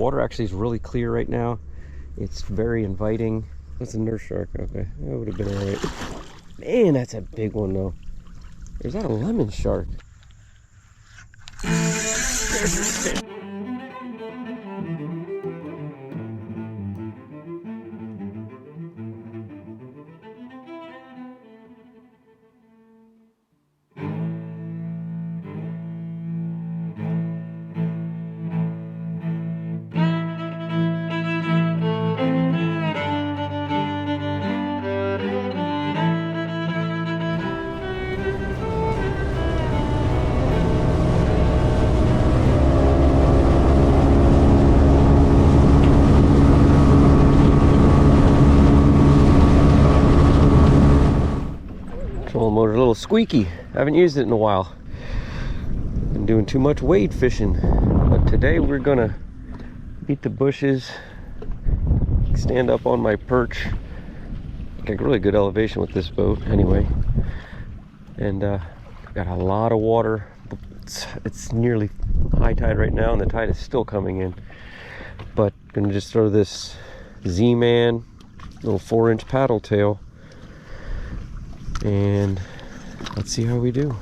Water actually is really clear right now. It's very inviting. That's a nurse shark. Okay, that would have been all right. Man, that's a big one though. Or is that a lemon shark? There's your fish. Trolling motor's a little squeaky. I haven't used it in a while. Been doing too much wade fishing. But today we're gonna beat the bushes, stand up on my perch. Got really good elevation with this boat anyway. And got a lot of water. It's nearly high tide right now and the tide is still coming in. But gonna just throw this Z-Man little 4-inch paddle tail. And let's see how we do.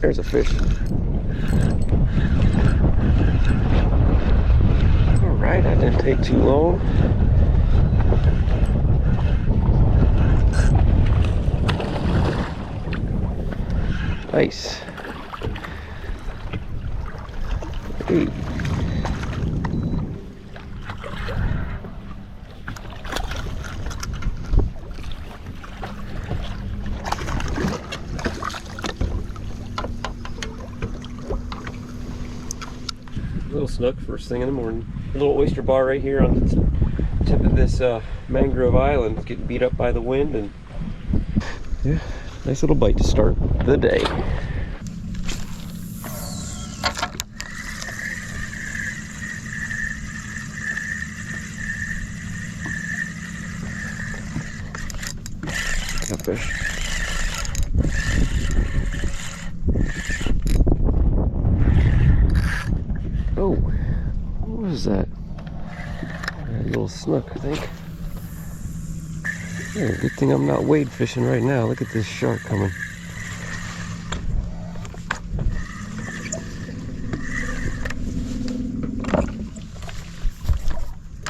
There's a fish. All right, that didn't take too long. Nice. Hey. Little snook first thing in the morning. A little oyster bar right here on the tip of this mangrove island. It's getting beat up by the wind, and yeah, nice little bite to start the day. Fish. Oh, what was that? A little snook, I think. Yeah, good thing I'm not wade fishing right now. Look at this shark coming.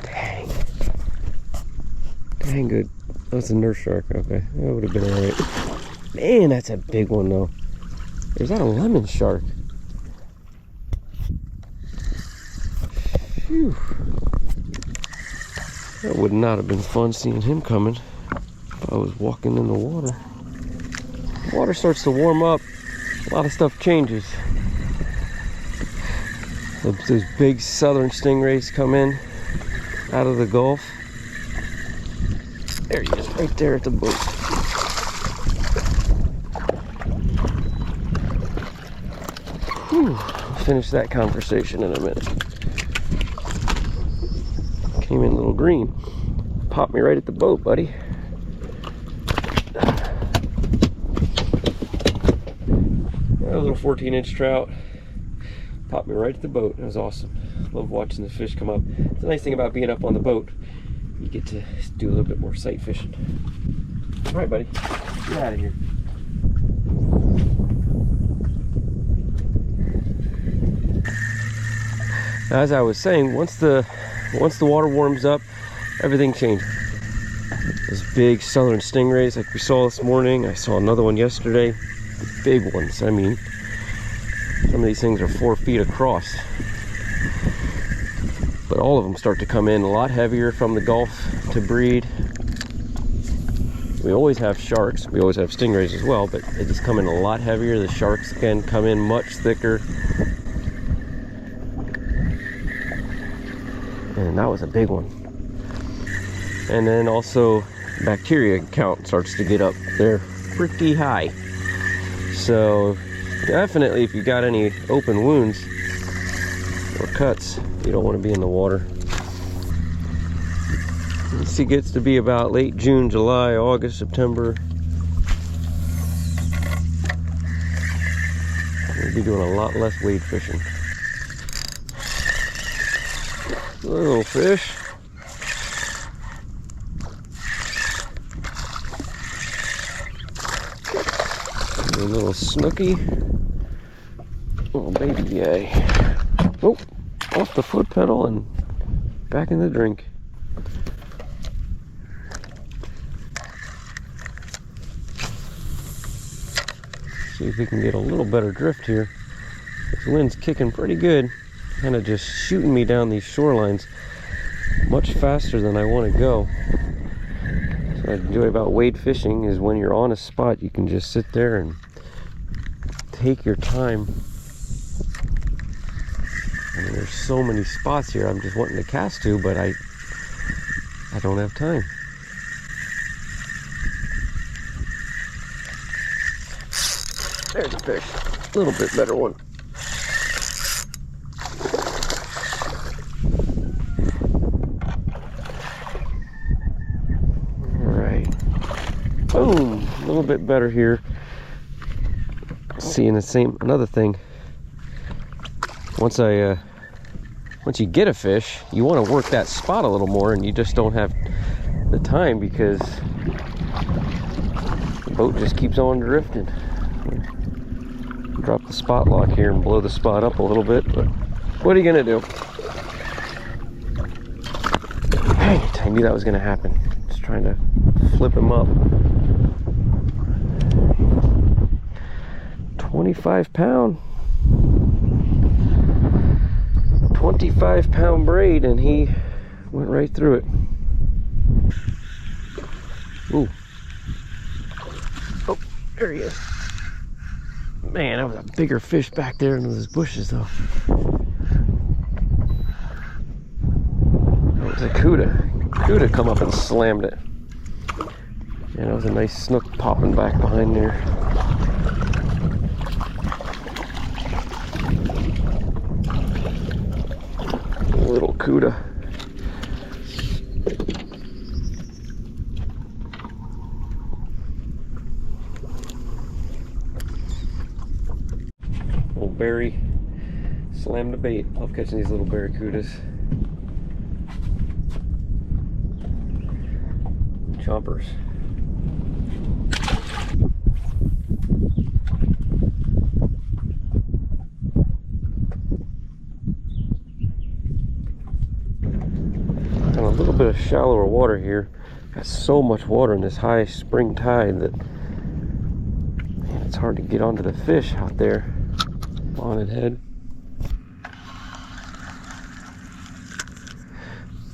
Dang. Dang good. That's a nurse shark. Okay, that would have been all right. Man, that's a big one though. Is that a lemon shark? Phew. That would not have been fun seeing him coming if I was walking in the water. The water starts to warm up, a lot of stuff changes. Those big southern stingrays come in out of the Gulf. There he is, right there at the boat. Whew. I'll finish that conversation in a minute. Came in a little green. Popped me right at the boat, buddy. A little 14-inch trout. Popped me right at the boat. It was awesome. Love watching the fish come up. It's a nice thing about being up on the boat. You get to do a little bit more sight fishing. All right, buddy, get out of here. As I was saying, once the water warms up, everything changes. Those big southern stingrays like we saw this morning. I saw another one yesterday. Big ones. I mean, some of these things are 4 feet across. But all of them start to come in a lot heavier from the Gulf to breed. We always have sharks, we always have stingrays as well, but they just come in a lot heavier. The sharks can come in much thicker. And that was a big one. And then also bacteria count starts to get up there pretty high. So definitely if you got any open wounds or cuts, you don't want to be in the water. Once it gets to be about late June, July, August, September, we'll be doing a lot less wade fishing. Little fish. A little snooky. Little baby yay. Oh, off the foot pedal and back in the drink. See if we can get a little better drift here. This wind's kicking pretty good. Kind of just shooting me down these shorelines much faster than I want to go. So what I enjoy about wade fishing is when you're on a spot, you can just sit there and take your time. I mean, there's so many spots here I'm just wanting to cast to, but I don't have time. There's a fish. A little bit better one. Alright. Boom! A little bit better here. Seeing the same, another thing. Once you get a fish, you want to work that spot a little more, and you just don't have the time because the boat just keeps on drifting. Drop the spot lock here and blow the spot up a little bit, but what are you gonna do? Dang it, I knew that was gonna happen. Just trying to flip him up. 25-pound. 25-pound braid, and he went right through it. Ooh. Oh, there he is. Man, that was a bigger fish back there in those bushes, though. That was a cuda. Cuda come up and slammed it. Yeah, that was a nice snook popping back behind there. Little cuda. Old Barry slammed the bait. Love catching these little barracudas. Chompers. And a little bit of shallower water here. Got so much water in this high spring tide that, man, it's hard to get onto the fish out there. Bonnet head.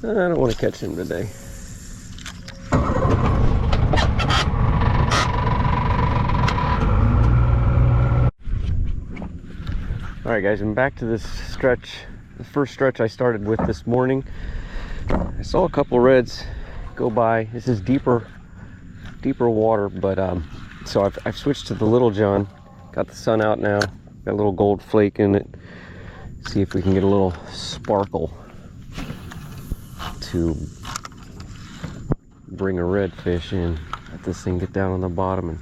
I don't want to catch him today. Alright guys, I'm back to this stretch, the first stretch I started with this morning. I saw a couple reds go by. This is deeper water, but so I've switched to the Little John. Got the sun out now. Got a little gold flake in it. See if we can get a little sparkle to bring a redfish in. Let this thing get down on the bottom and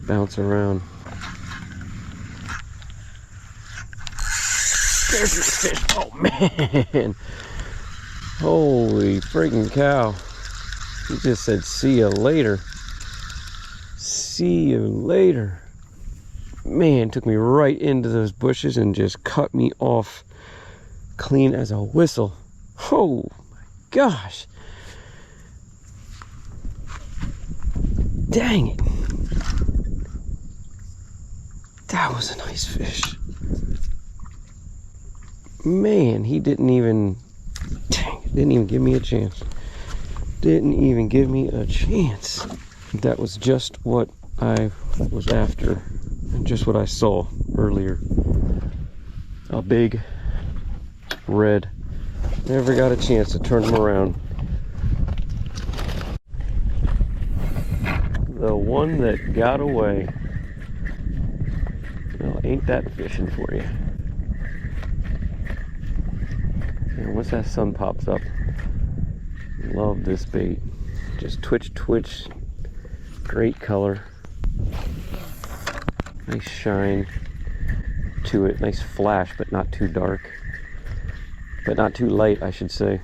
bounce around. There's your fish. Oh man. Holy friggin' cow. He just said, see you later. See you later. Man, took me right into those bushes and just cut me off clean as a whistle. Oh my gosh. Dang it. That was a nice fish. Man, he didn't even give me a chance. Didn't even give me a chance. That was just what I was after. And just what I saw earlier. A big red. Never got a chance to turn him around. The one that got away. Well, ain't that fishing for you. And once that sun pops up, Love this bait. Just twitch, twitch. Great color. Nice shine to it. Nice flash, but not too dark. But not too light, I should say.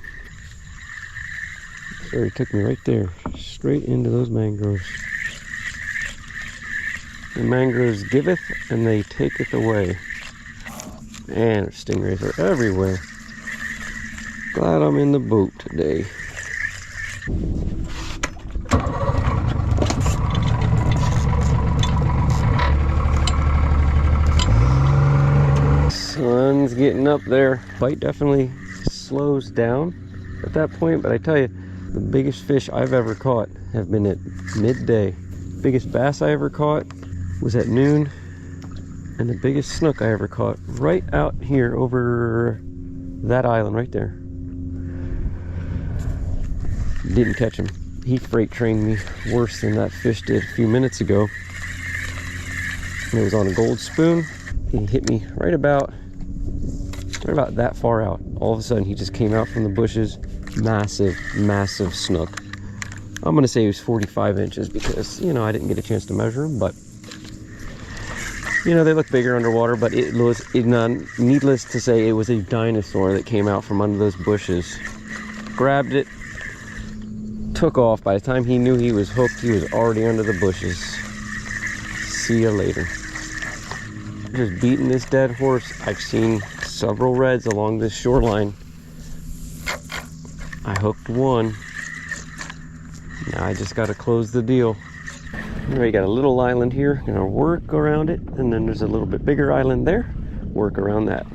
So he took me right there, straight into those mangroves. The mangroves giveth and they taketh away. And stingrays are everywhere. Glad I'm in the boat today. Sun's getting up there. Bite definitely slows down at that point, but I tell you, the biggest fish I've ever caught have been at midday. Biggest bass I ever caught was at noon, and the biggest snook I ever caught right out here over that island right there. Didn't catch him. He freight trained me worse than that fish did a few minutes ago. And it was on a gold spoon. He hit me right about that far out. All of a sudden he just came out from the bushes. Massive, massive snook. I'm gonna say he was 45 inches because, you know, I didn't get a chance to measure him, but you know, they look bigger underwater. But it was, needless to say, it was a dinosaur that came out from under those bushes. Grabbed it, took off. By the time he knew he was hooked, he was already under the bushes. See ya later. Just beating this dead horse. I've seen several reds along this shoreline. I hooked one. Now I just got to close the deal. We got a little island here. Gonna work around it, and then there's a little bit bigger island there. Work around that.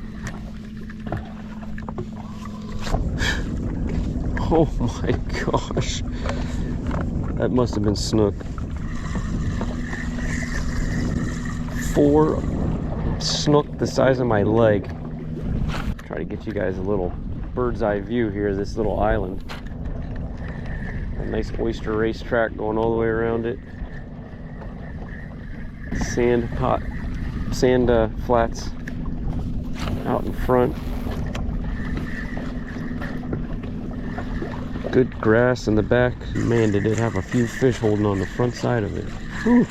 Oh my gosh, that must have been snook. 4 snook the size of my leg. Try to get you guys a little bird's eye view here of this little island. A nice oyster racetrack going all the way around it. Sand flats out in front. Good grass in the back. Man, did it have a few fish holding on the front side of it. Whew.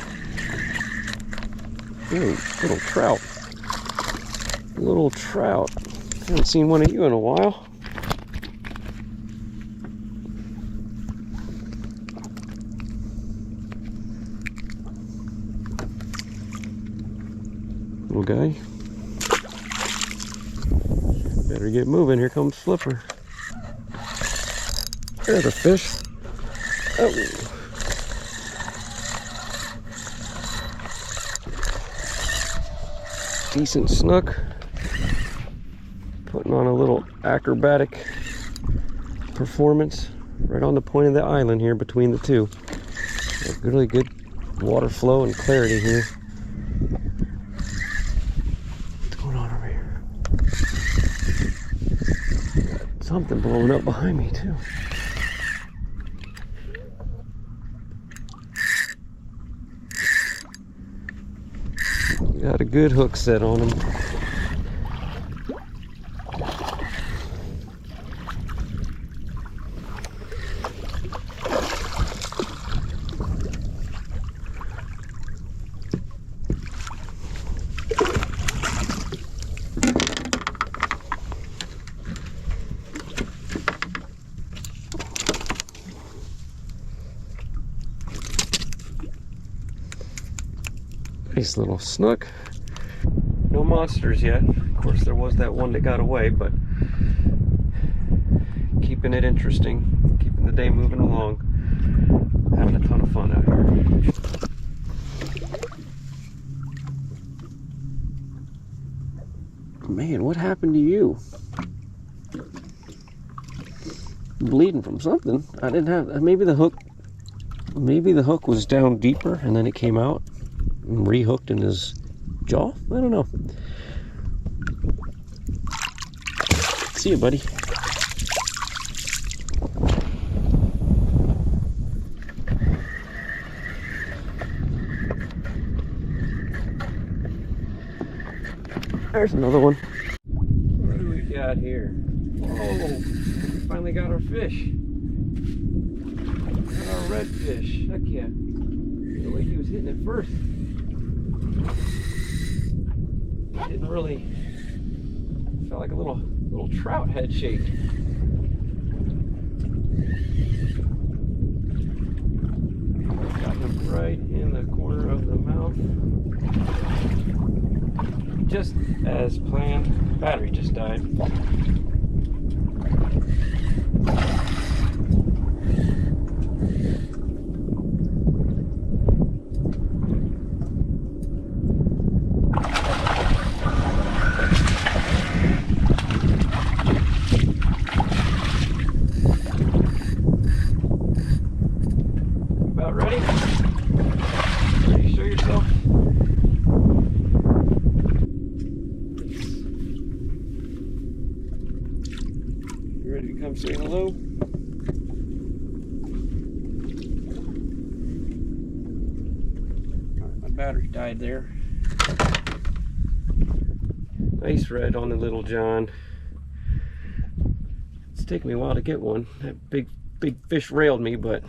Ooh, little trout. Little trout. Haven't seen one of you in a while. Little guy. Better get moving. Here comes Flipper. There's a fish. Oh. Decent snook. Putting on a little acrobatic performance right on the point of the island here between the two. A really good water flow and clarity here. What's going on over here? Got something blowing up behind me too. Got a good hook set on him. Nice little snook. No monsters yet. Of course, there was that one that got away, but keeping it interesting, keeping the day moving along, having a ton of fun out here. Man, what happened to you? Bleeding from something. I didn't have, maybe the hook was down deeper and then it came out and rehooked in his jaw. I don't know. See you, buddy. There's another one. What do we got here? Oh, we finally got our fish. redfish. Heck yeah. The way he was hitting it first. Didn't really, felt like a little trout head shake. Got him right in the corner of the mouth. Just as planned. Battery just died. Say hello. My battery died there. Nice red on the Little John. It's taken me a while to get one. That big fish railed me, but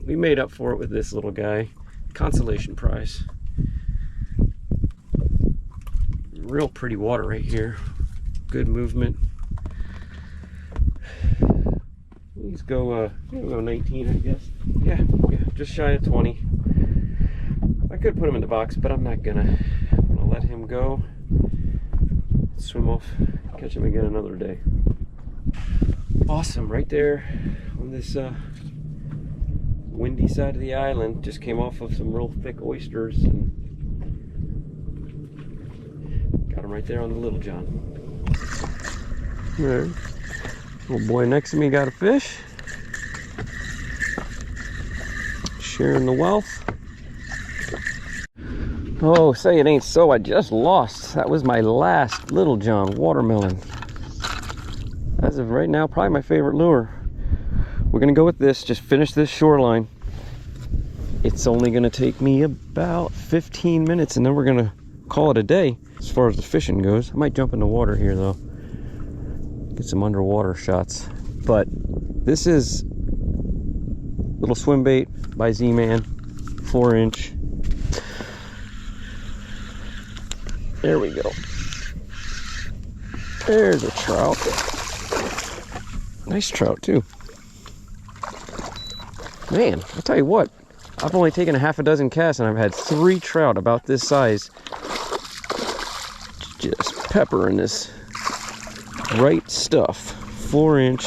we made up for it with this little guy. Consolation prize. Real pretty water right here. Good movement. These go, we'll go 19, I guess. Yeah, just shy of 20. I could put him in the box, but I'm not gonna. I'm gonna let him go. Swim off, catch him again another day. Awesome, right there on this windy side of the island. Just came off of some real thick oysters and got him right there on the Little John. There. Little boy next to me got a fish. Sharing the wealth. Oh, say it ain't so. I just lost. That was my last Little John watermelon. As of right now, probably my favorite lure. We're gonna go with this. Just finish this shoreline. It's only gonna take me about 15 minutes and then we're gonna call it a day as far as the fishing goes. I might jump in the water here though. Get some underwater shots. But this is little swim bait by Z-Man, 4-inch. There we go. There's a trout. Nice trout too. Man, I'll tell you what, I've only taken a half a dozen casts and I've had 3 trout about this size. Just peppering this right stuff. 4-inch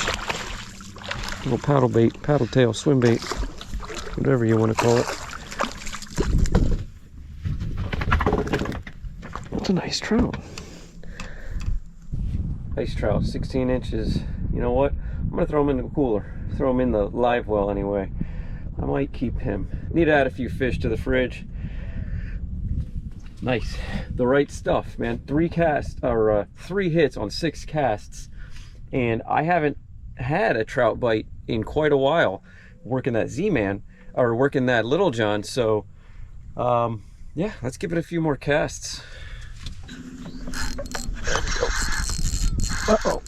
little paddle bait, paddle tail, swim bait, whatever you want to call it. It's a nice trout. Nice trout, 16 inches. You know what? I'm gonna throw him in the cooler. Throw him in the live well anyway. I might keep him. Need to add a few fish to the fridge. Nice, the right stuff, man. 3 hits on 6 casts, and I haven't had a trout bite in quite a while. Working that Z-Man or working that Little John. So, yeah, let's give it a few more casts. There we go. Uh-oh,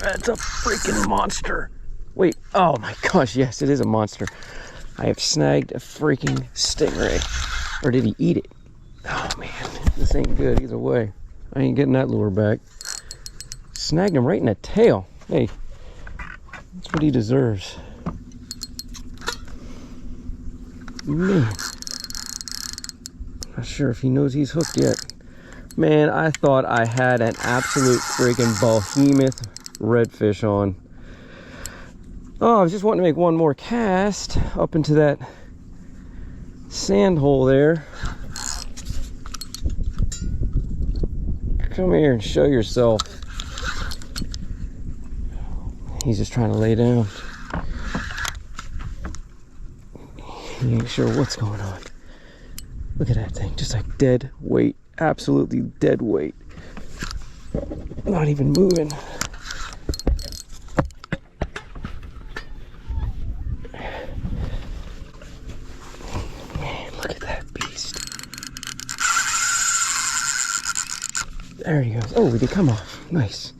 that's a freaking monster. Wait, oh my gosh, yes, it is a monster. I have snagged a freaking stingray. Or did he eat it? Oh man, this ain't good either way. I ain't getting that lure back. Snagged him right in the tail. Hey, that's what he deserves. Man, not sure if he knows he's hooked yet. Man, I thought I had an absolute freaking behemoth redfish on. Oh, I was just wanting to make one more cast up into that sand hole there. Come here and show yourself. He's just trying to lay down. He ain't sure what's going on. Look at that thing, just like dead weight. Absolutely dead weight. Not even moving. Man, look at that beast. There he goes. Oh, we did come off. Nice.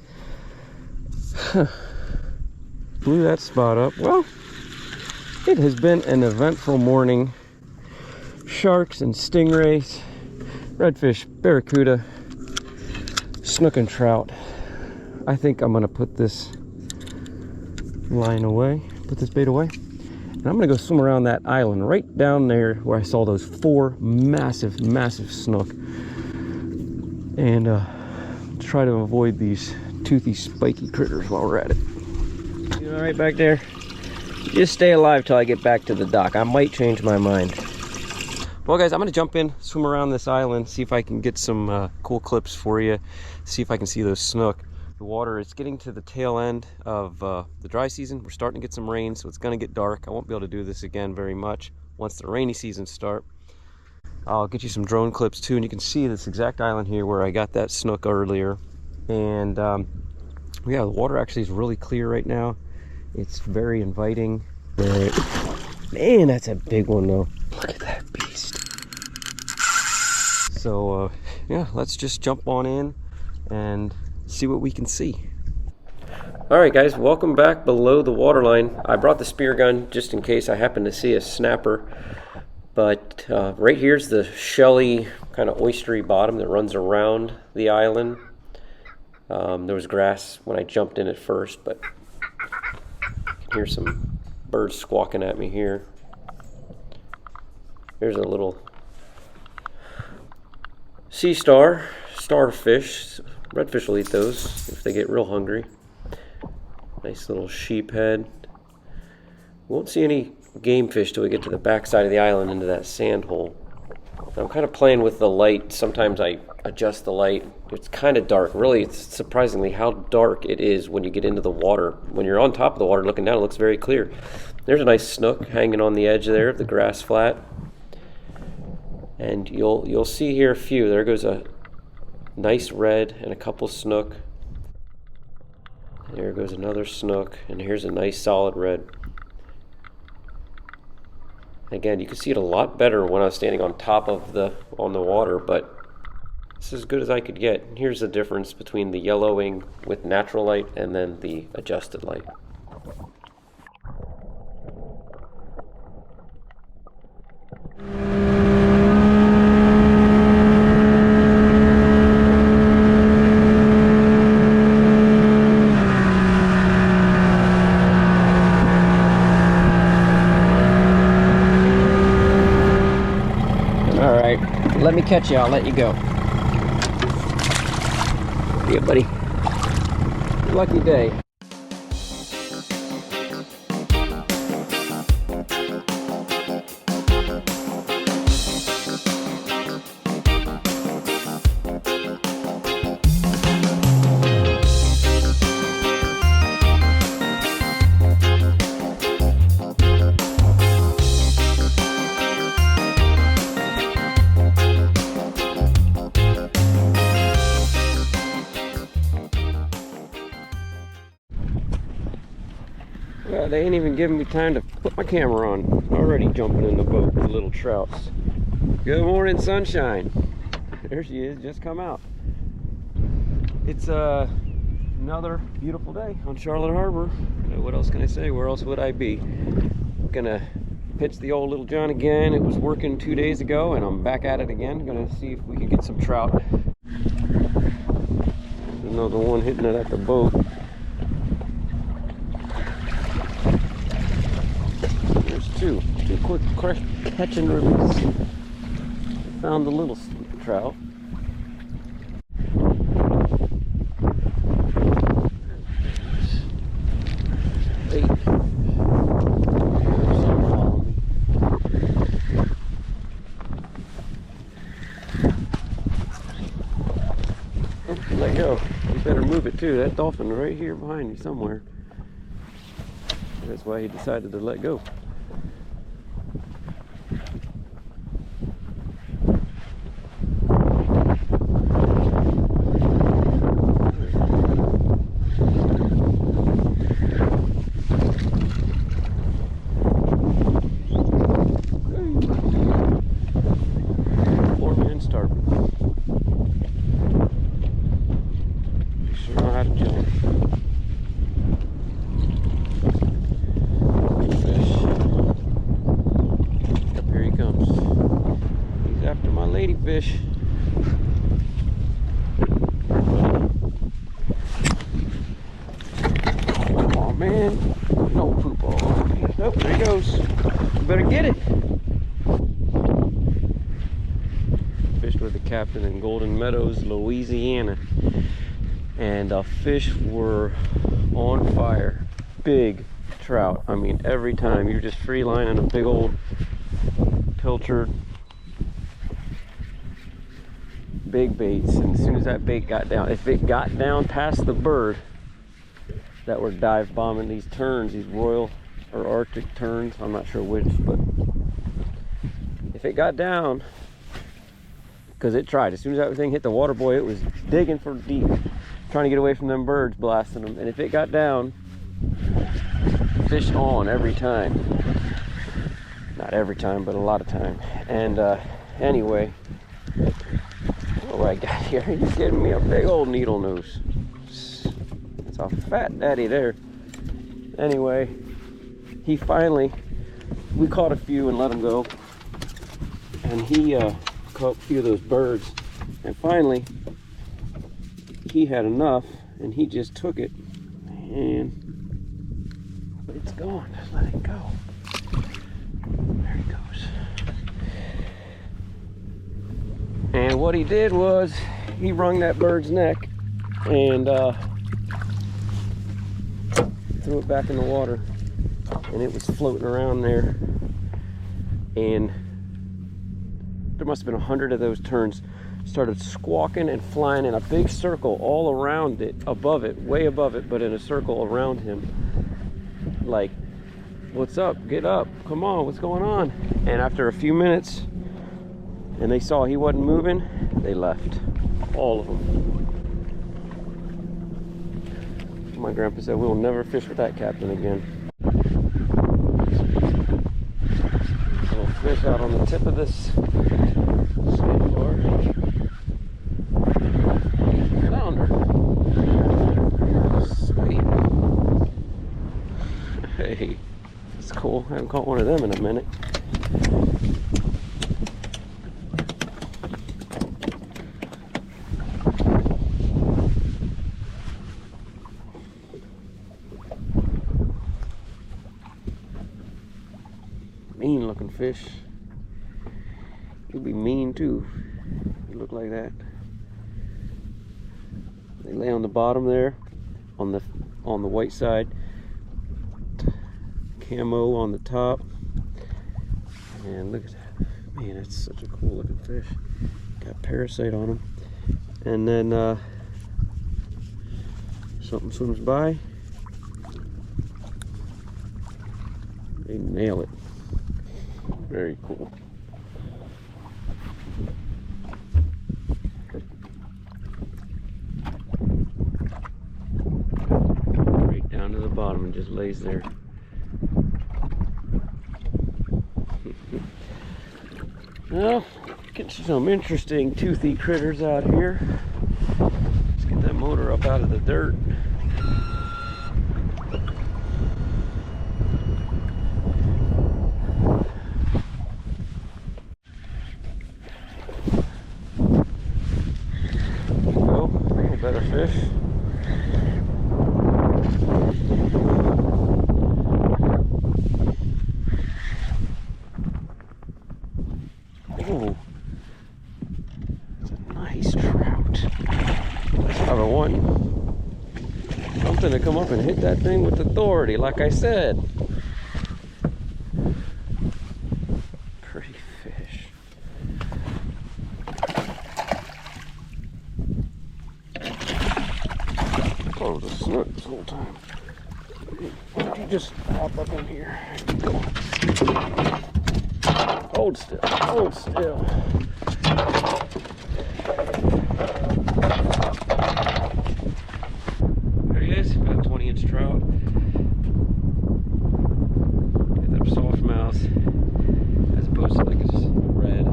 Huh. Blew that spot up. Well, It has been an eventful morning. Sharks and stingrays, redfish, barracuda, snook and trout. I think I'm gonna put this line away, put this bait away, and I'm gonna go swim around that island right down there where I saw those 4 massive snook, and try to avoid these toothy, spiky critters while we're at it. You all right back there? Just stay alive till I get back to the dock. I might change my mind. Well guys, I'm gonna jump in, swim around this island, see if I can get some cool clips for you, see if I can see those snook. The water is getting to the tail end of the dry season. We're starting to get some rain, so it's gonna get dark. I won't be able to do this again very much once the rainy season starts. I'll get you some drone clips too, and you can see this exact island here where I got that snook earlier. And yeah, the water actually is really clear right now. It's very inviting. Man, that's a big one though. Look at that beast. So yeah, let's just jump on in and see what we can see. All right guys, welcome back below the waterline. I brought the spear gun just in case I happen to see a snapper, but right here's the shelly, kind of oystery bottom that runs around the island. There was grass when I jumped in at first, but you can hear some birds squawking at me here. There's a little sea star, starfish. Redfish will eat those if they get real hungry. Nice little sheep head. Won't see any game fish till we get to the back side of the island into that sand hole. I'm kind of playing with the light. Sometimes I adjust the light. It's kind of dark. Really, it's surprisingly how dark it is when you get into the water. When you're on top of the water looking down, it looks very clear. There's a nice snook hanging on the edge there of the grass flat. And you'll see here a few. There goes a nice red and a couple snook. There goes another snook, and here's a nice solid red. Again, you can see it a lot better when I was standing on top of the water, but it's as good as I could get. Here's the difference between the yellowing with natural light and then the adjusted light. Let me catch you, I'll let you go. Yeah, buddy. Lucky day. Well, they ain't even giving me time to put my camera on. Already jumping in the boat with the little trouts. Good morning, sunshine. There she is, just come out. It's another beautiful day on Charlotte Harbor. What else can I say? Where else would I be? Gonna pitch the old Little John again. It was working 2 days ago, and I'm back at it again. Gonna see if we can get some trout. Another one hitting it at the boat. Two quick catch and release. Found the little trout. Eight. Oh, let go. You better move it too. That dolphin right here behind you somewhere. That's why he decided to let go. Fish. on, ladyfish. Come on, man. No poop all over me. Oh, there he goes. You better get it. Fished with the captain in Golden Meadows, Louisiana. And the fish were on fire. Big trout. I mean, every time you're just free lining a big old pilchard, big baits, and as soon as that bait got down, if it got down past the bird that were dive bombing these terns, these royal or Arctic terns, I'm not sure which, but if it got down, because it tried, as soon as that thing hit the water, boy, it was digging for deep, trying to get away from them birds blasting them, and if it got down, fish on every time. Not every time, but a lot of time. And anyway, what do I got here? He's giving me a big old needle nose. It's a fat daddy there. Anyway, he finally, we caught a few and let him go. And he caught a few of those birds. And finally, he had enough and he just took it. And it's gone. Just let it go. There he goes. And what he did was he wrung that bird's neck and threw it back in the water, and it was floating around there, and there must have been 100 of those terns. Started squawking and flying in a big circle all around it, above it, way above it, but in a circle around him, like, what's up, get up, come on, what's going on? And after a few minutes, and they saw he wasn't moving, they left, all of them. My grandpa said we'll never fish with that captain again. Little fish out on the tip of this sandbar. Flounder. Sweet. Hey, that's cool. I haven't caught one of them in a minute. Mean looking fish. You'll be mean too. You look like that. They lay on the bottom there, on the white side. Camo on the top. And look at that. Man, that's such a cool looking fish. Got parasite on them. And then something swims by. They nail it. Very cool. Right down to the bottom and just lays there. Well, get some interesting toothy critters out here. Let's get that motor up out of the dirt. Better fish. Oh, that's a nice trout. I've been wanting something to come up and hit that thing with authority, like I said. Pretty fish. Oh, it was a snook this whole time. Why don't you just hop up in here? Go on. Hold still, hold still. There he is, about a 20-inch trout. Get that soft mouth, as opposed to like a red,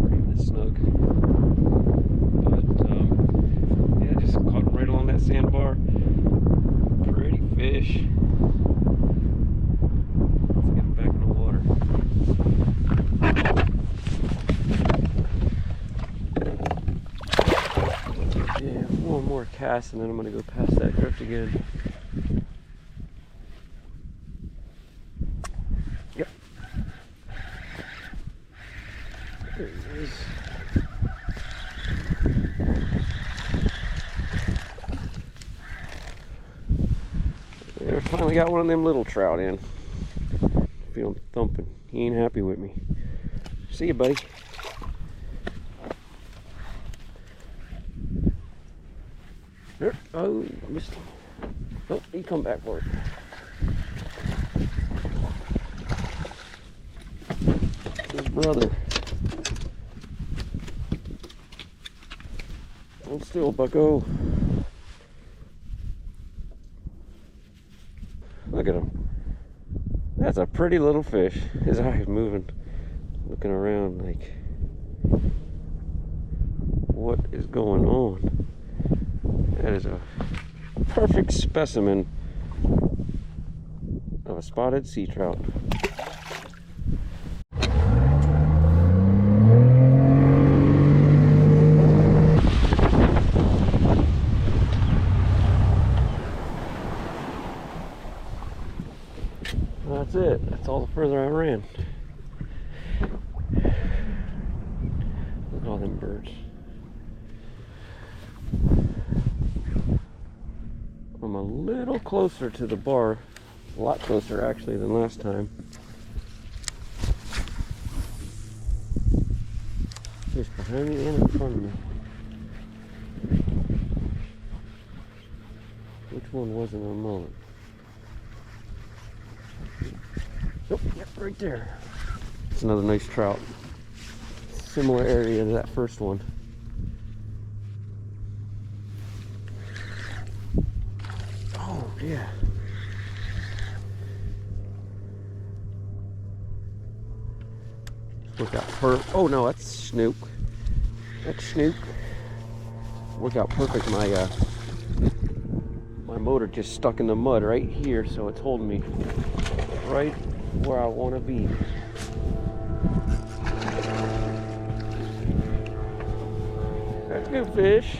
or even a snook. Yeah, just caught him right along that sandbar. Pretty fish. Let's get him back in the water. cast, and then I'm gonna go past that drift again. Yep. There he is. There, finally got one of them little trout in. Feel him thumping. He ain't happy with me. See you, buddy. There. Oh, missed him. Oh, he come back for it. His brother. Hold still, bucko. Look at him. That's a pretty little fish. His eye is moving, looking around like, what is going on? That is a perfect specimen of a spotted sea trout. That's it. That's all the further I ran. Look at all them birds. I'm a little closer to the bar. A lot closer actually than last time. Fish behind me and in front of me. Which one wasn't a mullet? Oh, yep, right there. It's another nice trout. Similar area to that first one. Oh, yeah. Work out oh no, that's Snook. That's Snook. Work out perfect. My motor just stuck in the mud right here, so it's holding me right where I want to be. That's a good fish.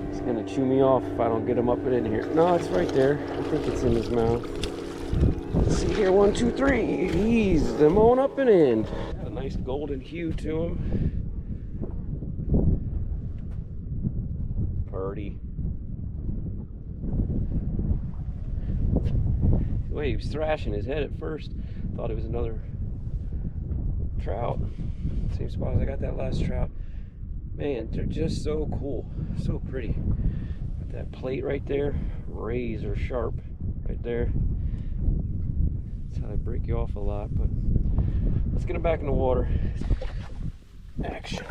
It's gonna chew me off if I don't get him up and in here. No, it's right there. I think it's in his mouth. Let's see here, 1, 2, 3. He's them on up and in. Got a nice golden hue to him. Party. The way he was thrashing his head at first, thought it was another trout. Same spot as I got that last trout. Man, they're just so cool, so pretty. Got that plate right there, razor sharp right there. That's how they break you off a lot, but let's get them back in the water. Action.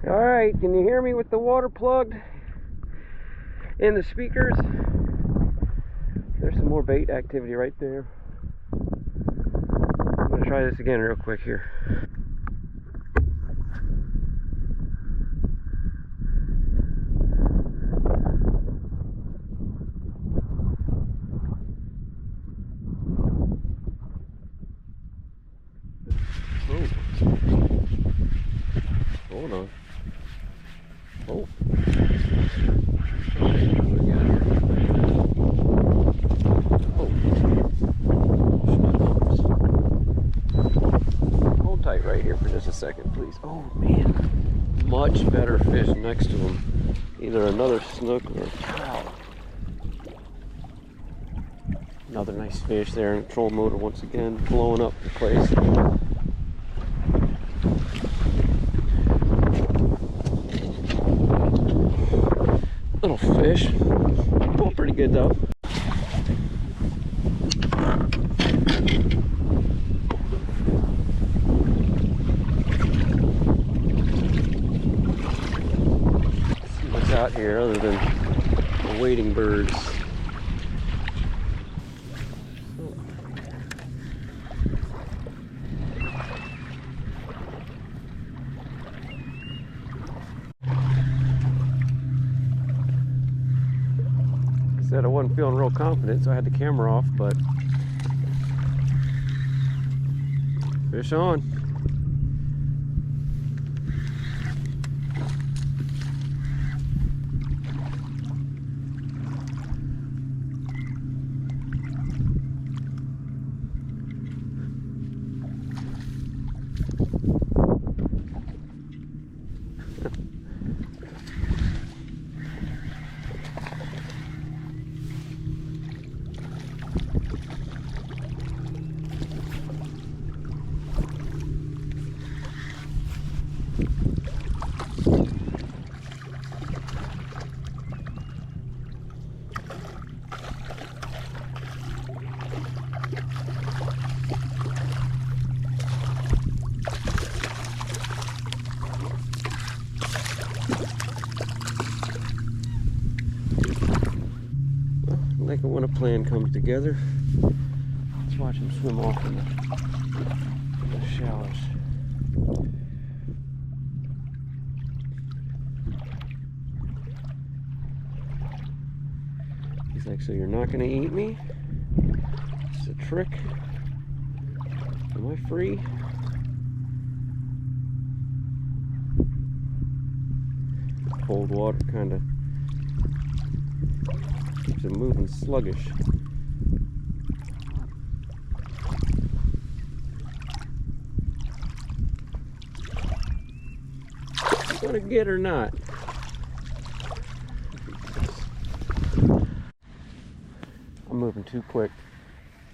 Alright, can you hear me with the water plugged in the speakers? There's some more bait activity right there. I'm going to try this again real quick here. Oh. Hold on. Oh. Hold tight right here for just a second, please. Oh man, much better fish next to him. Either another snook or a trout. Another nice fish there, and troll motor once again blowing up the place. Little fish, pulled pretty good though. Let's see what's out here other than the wading birds. Said I wasn't feeling real confident, so I had the camera off, but fish on. Like when a plan comes together. Let's watch him swim off in the shallows. He's like, so you're not going to eat me? It's a trick. Am I free? Cold water kind of keeps it moving sluggish. Gonna get or not? I'm moving too quick.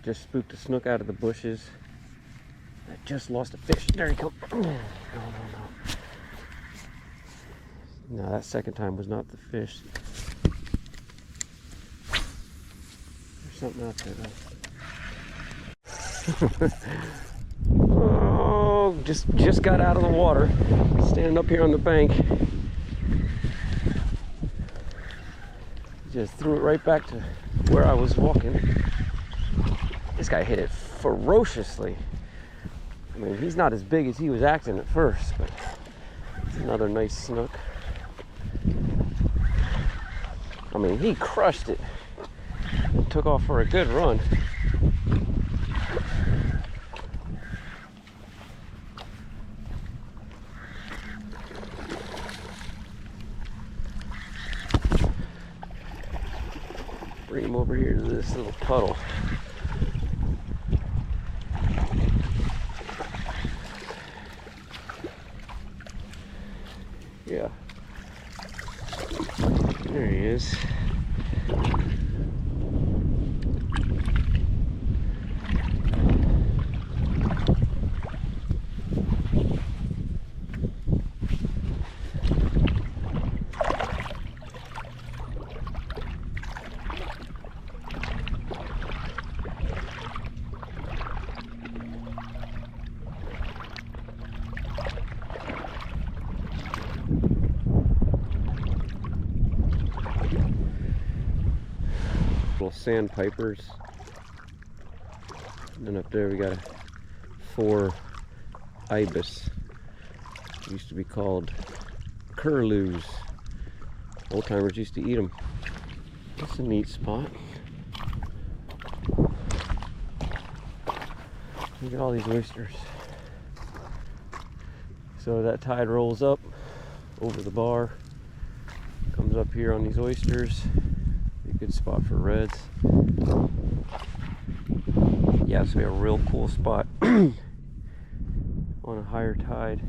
Just spooked a snook out of the bushes. I just lost a fish. There he comes. No. No, that second time was not the fish. Something out there though. Oh, just got out of the water. Standing up here on the bank. Just threw it right back to where I was walking. This guy hit it ferociously. I mean, he's not as big as he was acting at first, but it's another nice snook. I mean, he crushed it. Took off for a good run. Bring him over here to this little puddle. Yeah. There he is. Sandpipers, and then up there we got a 4 ibis. Used to be called curlews. Old timers used to eat them. That's a neat spot. Look at all these oysters. So that tide rolls up over the bar, comes up here on these oysters. Good spot for reds. Yeah, it's gonna be a real cool spot on a higher tide.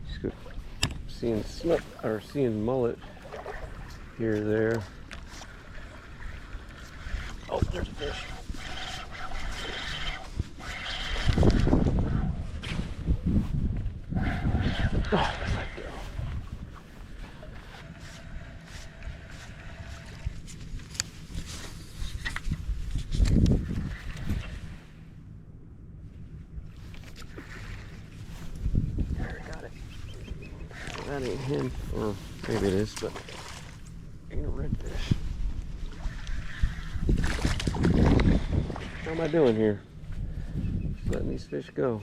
Just go seeing snook or seeing mullet here or there. Oh, there's a fish. Oh, that ain't him, or maybe it is, but ain't a redfish. How am I doing here? Just letting these fish go.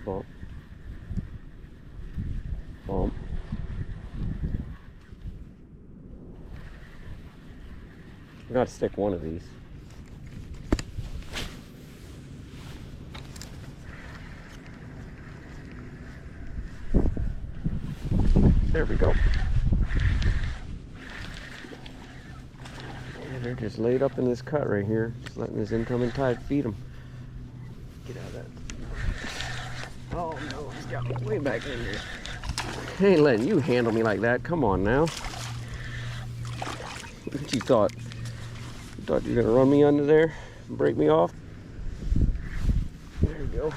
bump. Bump. We gotta stick one of these. There we go. And they're just laid up in this cut right here, just letting this incoming tide feed them. Get out of that. Oh no, he's got me way back in here. I ain't letting you handle me like that. Come on now. What you thought? You thought you were gonna run me under there and break me off? There you go.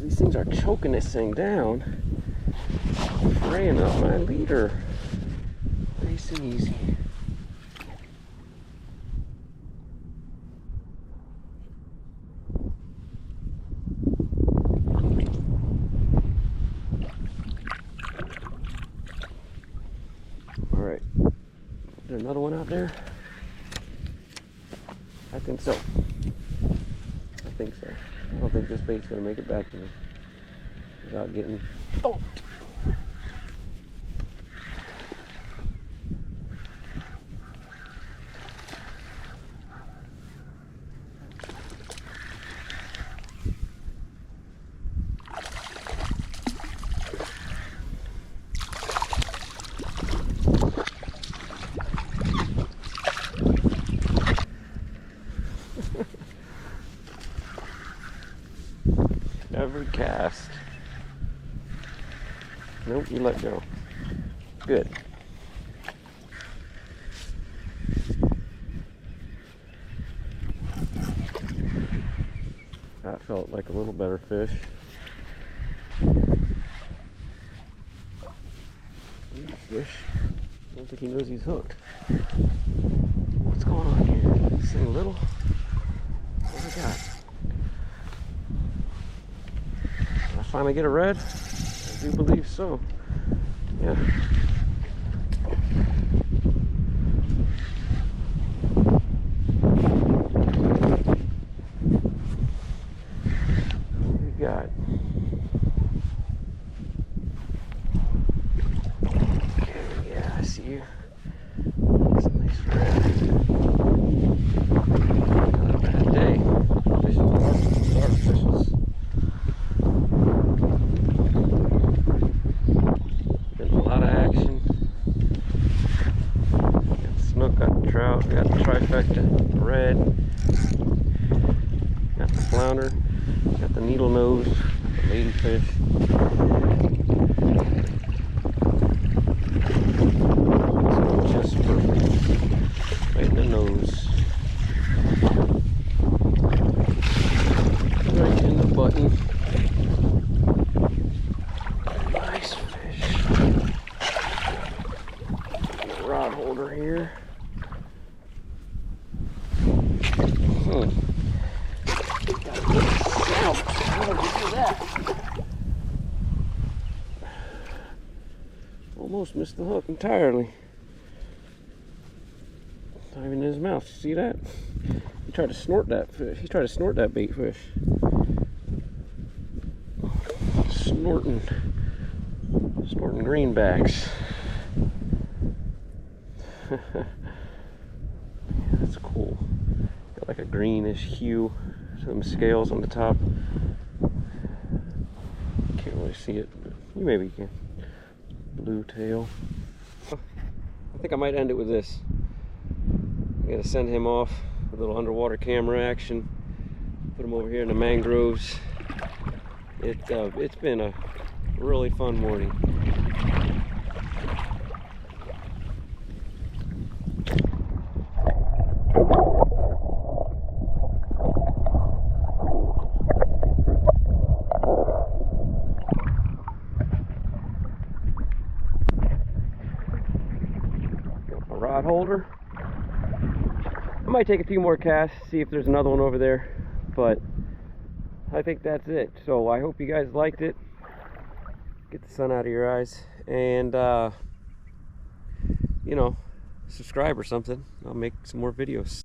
These things are choking this thing down, fraying up my leader. Nice and easy. All right, is there another one out there? I think so. I think so. I don't think this bait's gonna make it back to me without getting bumped. Every cast. Nope, you let go. Good. That felt like a little better fish. Fish. I don't think he knows he's hooked. What's going on here? This thing little? What do we got? Finally get a red? I do believe so. Yeah. What we got? Okay, yeah, I see you. That's a nice red. Not a bad day. Fishing starfishes. Snook, got the trout, got the trifecta, the red, got the flounder, got the needle nose, the ladyfish. So just perfect. Right in the nose. Right in the button. Nice fish. Rod holder here. Almost missed the hook entirely. Not even in his mouth. See that? He tried to snort that fish. He tried to snort that bait fish. Snorting greenbacks. That's cool. Got like a greenish hue. Some scales on the top. Can't really see it, but you maybe can. Blue tail. I think I might end it with this. I'm gonna send him off with a little underwater camera action. Put him over here in the mangroves. It's been a really fun morning. I might take a few more casts, see if there's another one over there, but I think that's it. So I hope you guys liked it. Get the sun out of your eyes, and you know, subscribe or something. I'll make some more videos.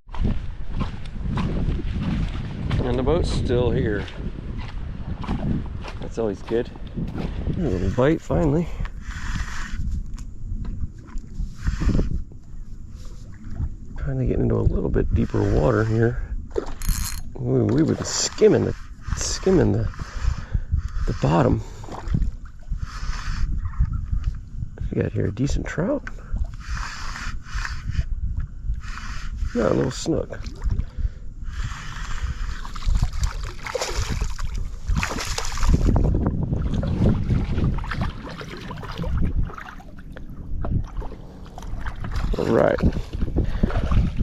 And the boat's still here. That's always good. A little bite finally. Trying to get into a little bit deeper water here. We were skimming the bottom. We got here a decent trout. Yeah, a little snook. All right.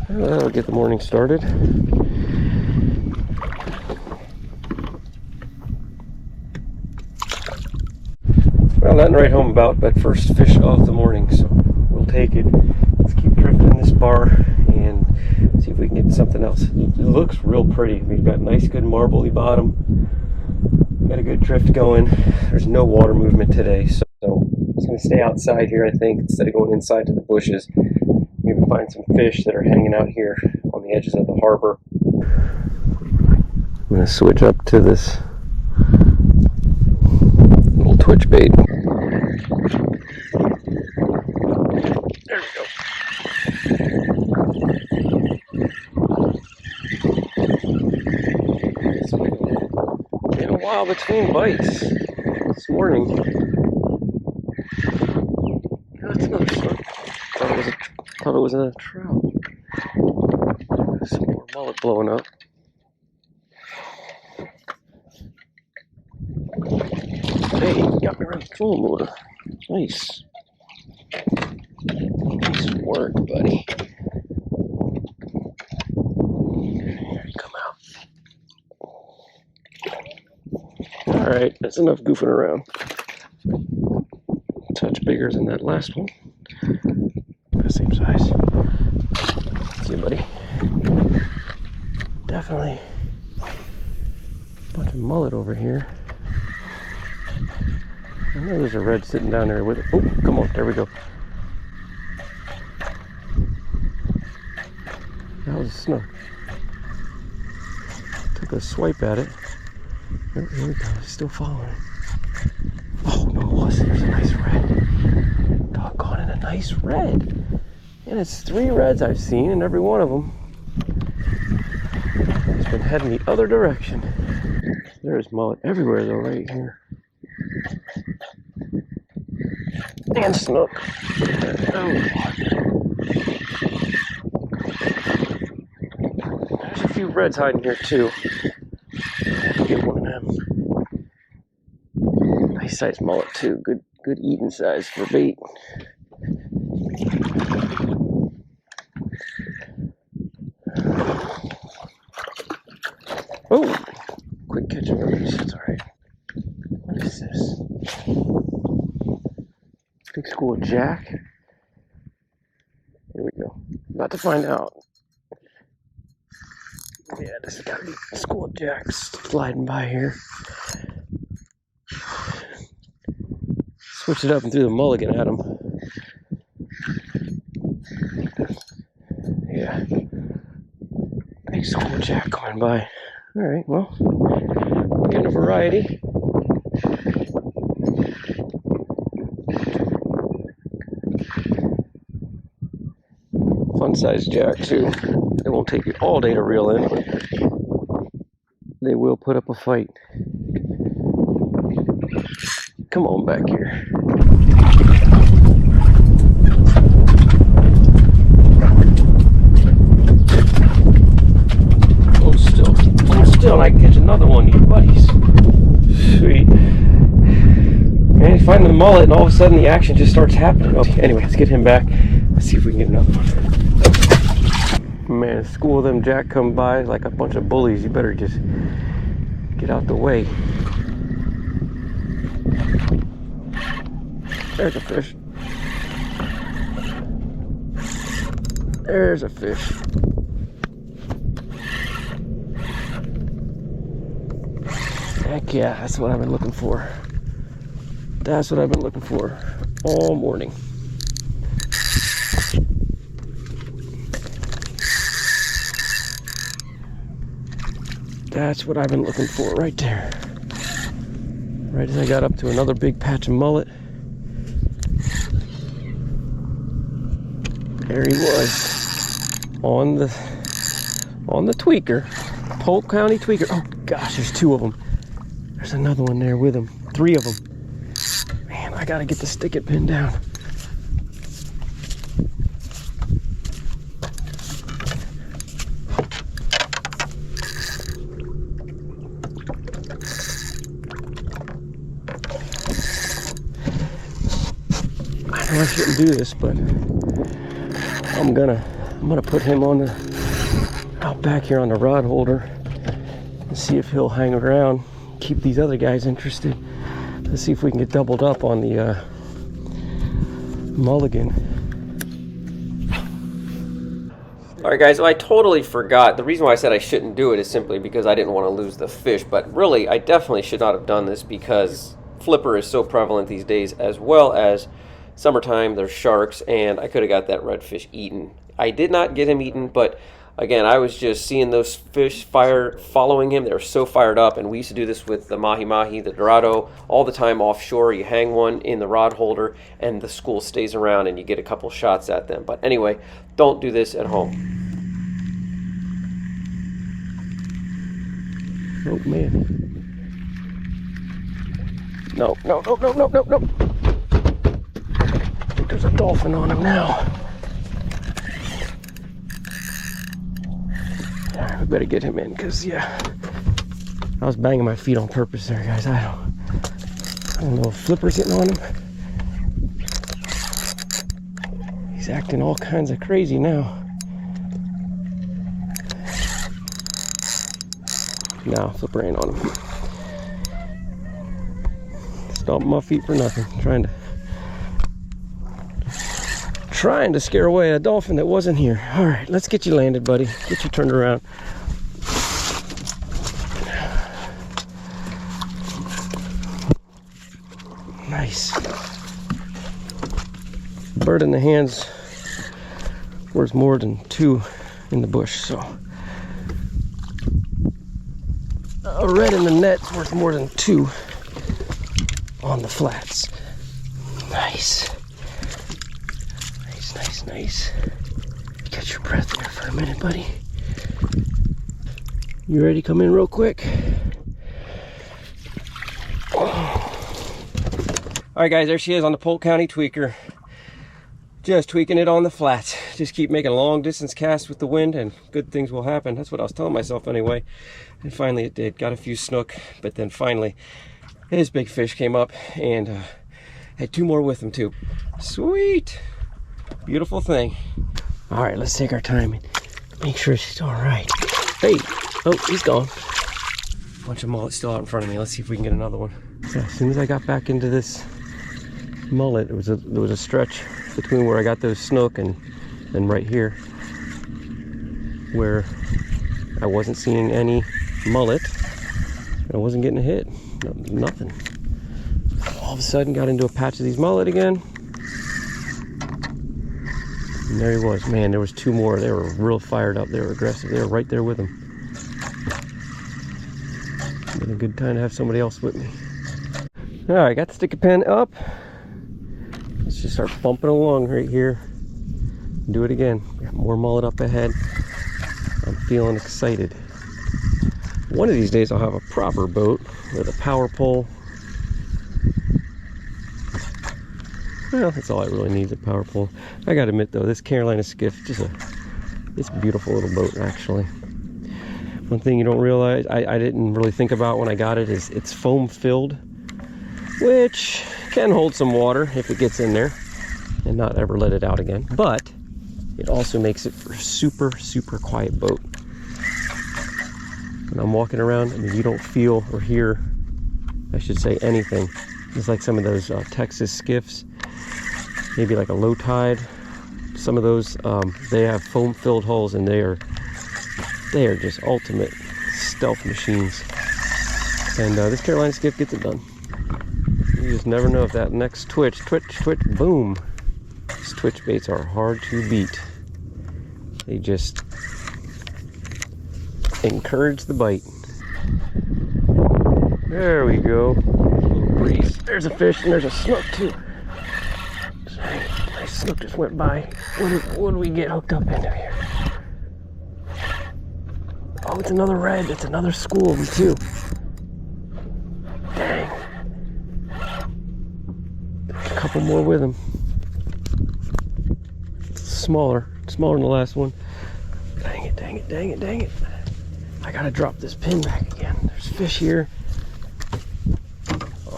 That'll get the morning started. Well, nothing to write home about, but first fish of the morning, so we'll take it. Let's keep drifting this bar and see if we can get something else. It looks real pretty. We've got nice, good marbly bottom. Got a good drift going. There's no water movement today, so I'm just going to stay outside here, I think, instead of going inside to the bushes. Maybe find some fish that are hanging out here on the edges of the harbor. I'm going to switch up to this little twitch bait. There we go. It's been a while between bites this morning. That's another snook. Thought it was a trout. Some more mullet blowing up. Hey, got me right full motor. Nice. Nice work, buddy. Come out. Alright, that's enough goofing around. Touch bigger than that last one. The same size. See you, buddy. Definitely a bunch of mullet over here. I know there's a red sitting down there with it. Oh, come on, there we go. That was a snook. Took a swipe at it. Here we go, it's still following. Oh, no, it wasn't. There's a nice red. Doggone it, a nice red. And it's 3 reds I've seen, and every one of them has been heading the other direction. There's mullet everywhere, though, right here. And snook. Oh. There's a few reds hiding here, too. I have to get one of them. Nice size mullet, too. Good eating size for bait. Oh, quick catch of release. It's all right. What is this? Big school of jack. Here we go. About to find out. Yeah, this has got to be a school of jacks sliding by here. Switch it up and threw the mulligan at him. Yeah. Big school of jack coming by. Alright, well, we're getting a variety. Fun size jack, too. It won't take you all day to reel in, but they will put up a fight. Come on back here. Hold still. Hold still, and I can catch another one of you buddies. Sweet. Man, you find the mullet, and all of a sudden the action just starts happening. Okay, anyway, let's get him back. Let's see if we can get another one. Man, a school of them jack come by like a bunch of bullies. You better just get out the way. There's a fish. There's a fish. Heck yeah, that's what I've been looking for. That's what I've been looking for all morning. That's what I've been looking for right there. Right as I got up to another big patch of mullet. There he was. On the tweaker. Polk County tweaker. Oh gosh, there's 2 of them. There's another one there with him. 3 of them. Man, I gotta get the stick it pin down. I know I shouldn't do this, but I'm gonna put him on the out back here on the rod holder and see if he'll hang around, keep these other guys interested. Let's see if we can get doubled up on the mulligan. Alright guys, so I totally forgot. The reason why I said I shouldn't do it is simply because I didn't want to lose the fish, but really I definitely should not have done this because flipper is so prevalent these days, as well as summertime, there's sharks, and I could have got that redfish eaten. I did not get him eaten, but again, I was just seeing those fish following him. They were so fired up, and we used to do this with the mahi-mahi, the dorado, all the time offshore. You hang one in the rod holder, and the school stays around, and you get a couple shots at them. But anyway, don't do this at home. Oh, man. No. I think there's a dolphin on him now. We better get him in, because yeah, I was banging my feet on purpose there, guys. I don't know if flipper's getting on him. He's acting all kinds of crazy now. No, flipper ain't on him. Stomping my feet for nothing. Trying to scare away a dolphin that wasn't here. All right, let's get you landed, buddy. Get you turned around. Nice. Bird in the hand's worth more than 2 in the bush, so a red in the net's worth more than 2 on the flats. Nice. Nice. Catch your breath there for a minute, buddy. You ready to come in real quick? Alright guys, there she is on the Polk County tweaker. Just tweaking it on the flats. Just keep making long distance casts with the wind and good things will happen. That's what I was telling myself anyway. And finally it did. Got a few snook, but then finally his big fish came up and had 2 more with him too. Sweet! Beautiful thing. All right, let's take our time and make sure she's all right. Hey, oh, he's gone. Bunch of mullet still out in front of me. Let's see if we can get another one. Yeah, as soon as I got back into this mullet, there was a stretch between where I got those snook and right here where I wasn't seeing any mullet and I wasn't getting a hit. Nothing. All of a sudden got into a patch of these mullet again. And there he was. Man, there was 2 more. They were real fired up. They were aggressive. They were right there with him. Been a good time to have somebody else with me. All right, got the sticky pin up. Let's just start bumping along right here. Do it again. Got more mullet up ahead. I'm feeling excited. One of these days I'll have a proper boat with a power pole. Well, that's all I really need is a power pole. I gotta admit though, this Carolina skiff, it's a beautiful little boat actually. One thing you don't realize, I didn't really think about when I got it, is it's foam filled, which can hold some water if it gets in there and not ever let it out again. But it also makes it for a super, super quiet boat. When I'm walking around, I mean, you don't feel or hear, I should say, anything. It's like some of those Texas skiffs. Maybe like a low tide. Some of those they have foam filled hulls and they are just ultimate stealth machines. And this Carolina skiff gets it done. You just never know if that next twitch, boom. These twitch baits are hard to beat. They just encourage the bite. There we go. Little breeze. There's a fish and there's a snook too. Nice snook just went by. What do we get hooked up into here? Oh, it's another red. It's another school of them too. Dang. There's a couple more with them. Smaller than the last one. Dang it. I gotta drop this pin back again. There's fish here.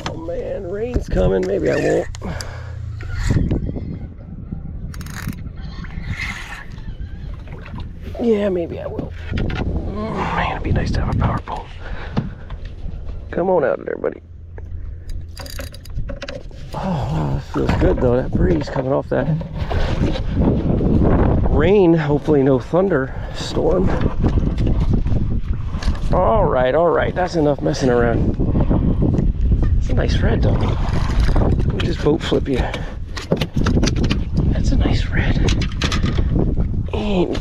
Oh man, rain's coming. Maybe I won't. Yeah, maybe I will. Man, it'd be nice to have a power pole. Come on out of there, buddy. Oh, wow, that feels good though. That breeze coming off that rain. Hopefully no thunderstorm. All right. That's enough messing around. It's a nice red though. Let me just boat flip you. That's a nice red. Ain't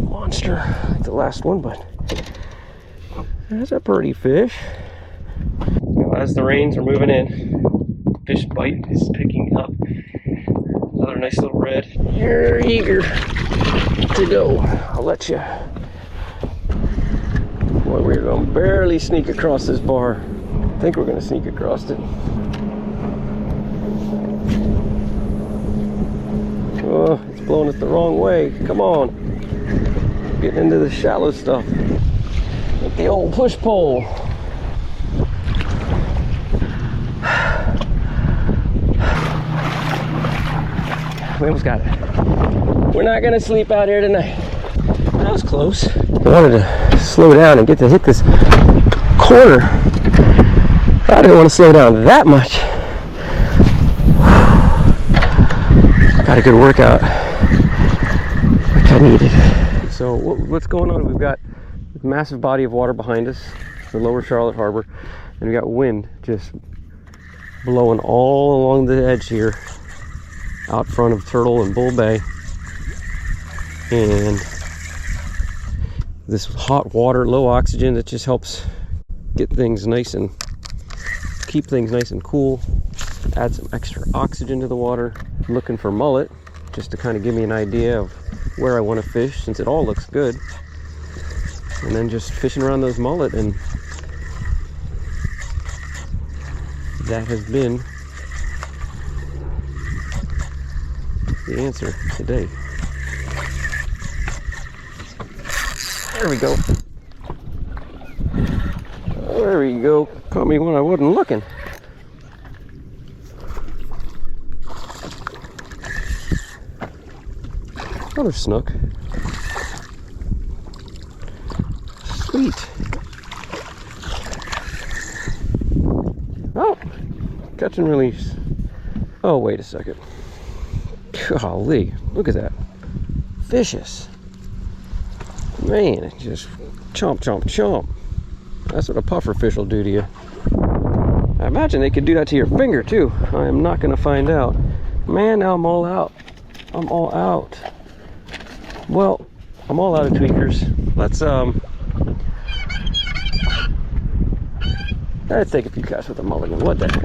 monster like the last one, but that's a pretty fish. As the rains are moving in, fish bite is picking up. Another nice little red. You're eager to go. I'll let you. Boy, we're going to barely sneak across this bar. I think we're going to sneak across it. Oh, it's blowing us the wrong way. Come on. Getting into the shallow stuff. With the old push pole. We almost got it. We're not gonna sleep out here tonight. That was close. I wanted to slow down and get to hit this corner. I didn't want to slow down that much. Got a good workout, which I needed. So what's going on? We've got a massive body of water behind us, the lower Charlotte Harbor, and we got wind just blowing all along the edge here, out front of Turtle and Bull Bay. And this hot water, low oxygen, that just helps get things nice and keep things nice and cool. Add some extra oxygen to the water. I'm looking for mullet, just to kind of give me an idea of where I want to fish, since it all looks good. And then just fishing around those mullet, and that has been the answer today. There we go. There we go. Caught me when I wasn't looking. Another snook. Sweet. Oh, catch and release. Oh, wait a second. Golly, look at that. Vicious. Man, it just chomp. That's what a puffer fish will do to you. I imagine they could do that to your finger too. I am not going to find out. Man, now I'm all out. Well, I'm all out of tweakers. Let's take a few casts with a mulligan. What the heck?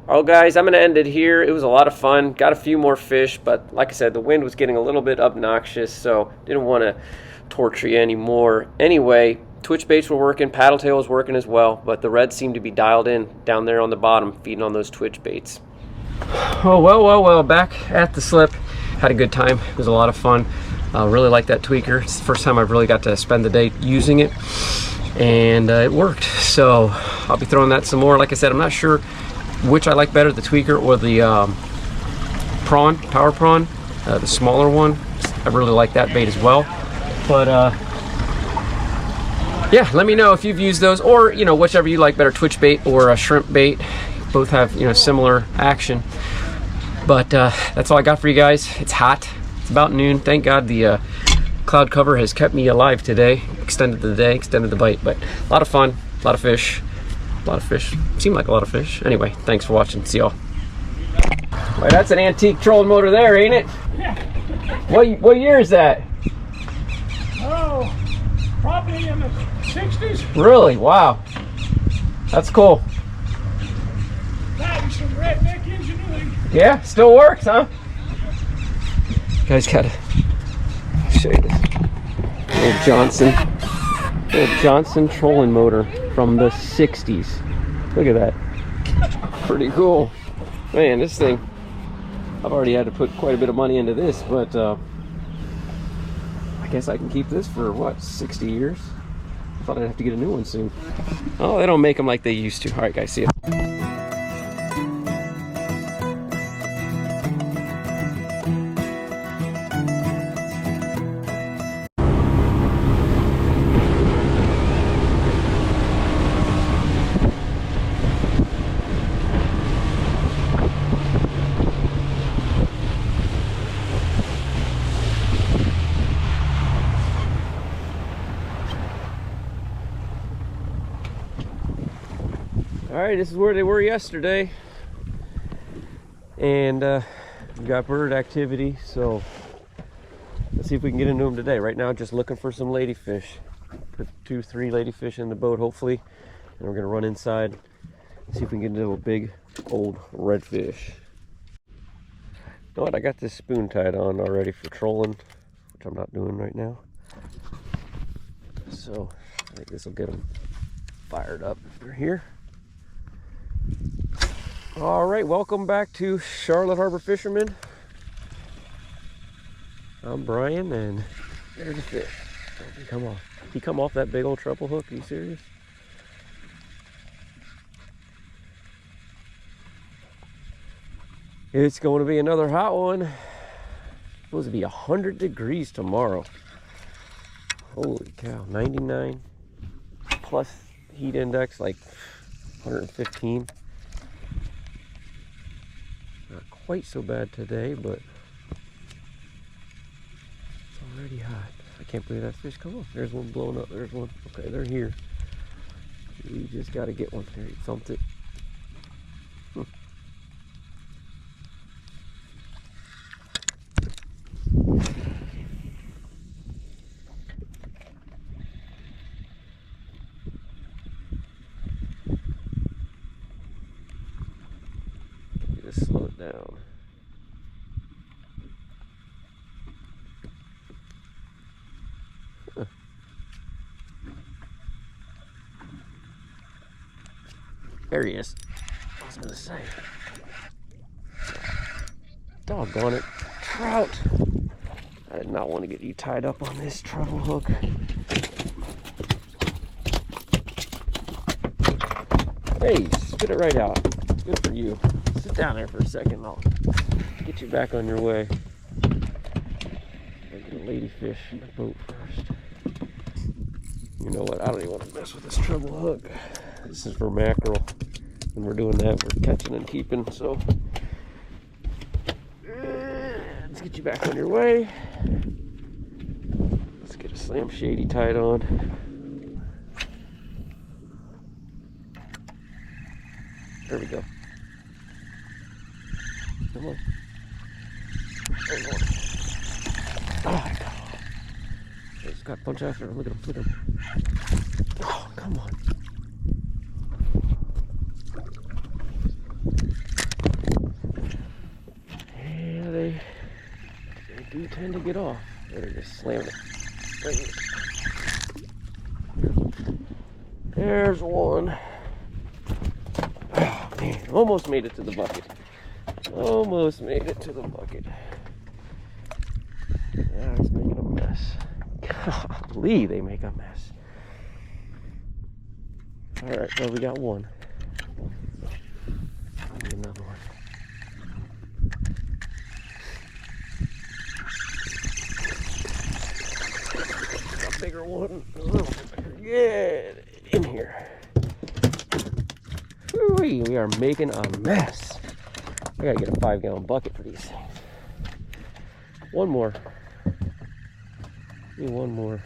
Well, guys, I'm going to end it here. It was a lot of fun. Got a few more fish, but like I said, the wind was getting a little bit obnoxious, so didn't want to torture you anymore. Anyway, twitch baits were working, paddle tail was working as well, but the reds seemed to be dialed in down there on the bottom, feeding on those twitch baits. Oh, well, back at the slip. Had a good time. It was a lot of fun. Really like that tweaker. It's the first time I've really got to spend the day using it, and it worked. So I'll be throwing that some more. Like I said, I'm not sure which I like better, the tweaker or the power prawn, the smaller one. I really like that bait as well. But yeah, let me know if you've used those, or whichever you like better, twitch bait or a shrimp bait. Both have similar action. But that's all I got for you guys. It's hot. It's about noon. Thank God the cloud cover has kept me alive today. Extended the day, extended the bite, but a lot of fun, a lot of fish. A lot of fish. Seemed like a lot of fish. Anyway, thanks for watching. See y'all. Well, that's an antique trolling motor there, ain't it? Yeah. What year is that? Oh, probably in the 60s. Really? Wow. That's cool. That is some redneck engineering. Yeah, still works, huh? You guys gotta show you this. Little Johnson trolling motor from the 60s. Look at that. Pretty cool. Man, this thing, I've already had to put quite a bit of money into this, but I guess I can keep this for, what, 60 years? I thought I'd have to get a new one soon. Oh, they don't make them like they used to. All right, guys, see ya. Alright, this is where they were yesterday, and we got bird activity, so let's see if we can get into them today. Right now, just looking for some ladyfish. Put 2-3 ladyfish in the boat, hopefully, and we're going to run inside and see if we can get into a big old redfish. You know what, I got this spoon tied on already for trolling, which I'm not doing right now, so I think this will get them fired up. They're here. All right, welcome back to Charlotte Harbor Fisherman. I'm Brian, and there's a fish. Oh, come off. He come off that big old treble hook? Are you serious? It's going to be another hot one. It's supposed to be 100 degrees tomorrow. Holy cow, 99 plus heat index, like 115. Not quite so bad today, but it's already hot. I can't believe that fish. Come on, there's one blowing up. There's one. Okay, they're here. We just got to get one. There, he thumped it. Just slow it down. Huh. There he is. I was gonna say. Doggone it. Trout! I did not want to get you tied up on this treble hook. Hey, spit it right out. Good for you. Sit down there for a second. I'll get you back on your way. I'll get a ladyfish in the boat first. You know what? I don't even want to mess with this treble hook. This is for mackerel. When we're doing that, we're catching and keeping. So let's get you back on your way. Let's get a slam shady tied on. There we go. Come on. There's one. Oh, he's got a bunch after him. Look at him. Look at him. Oh, come on. Yeah, they do tend to get off. They're just slamming it. There's one. Oh, man. Almost made it to the bucket. Almost made it to the bucket. Yeah, he's making a mess. Golly, they make a mess. Alright, well, we got one. Need another one. A bigger one. A little bit bigger. Yeah, in here. Whee, we are making a mess. I gotta get a 5-gallon bucket for these things. One more. Maybe one more.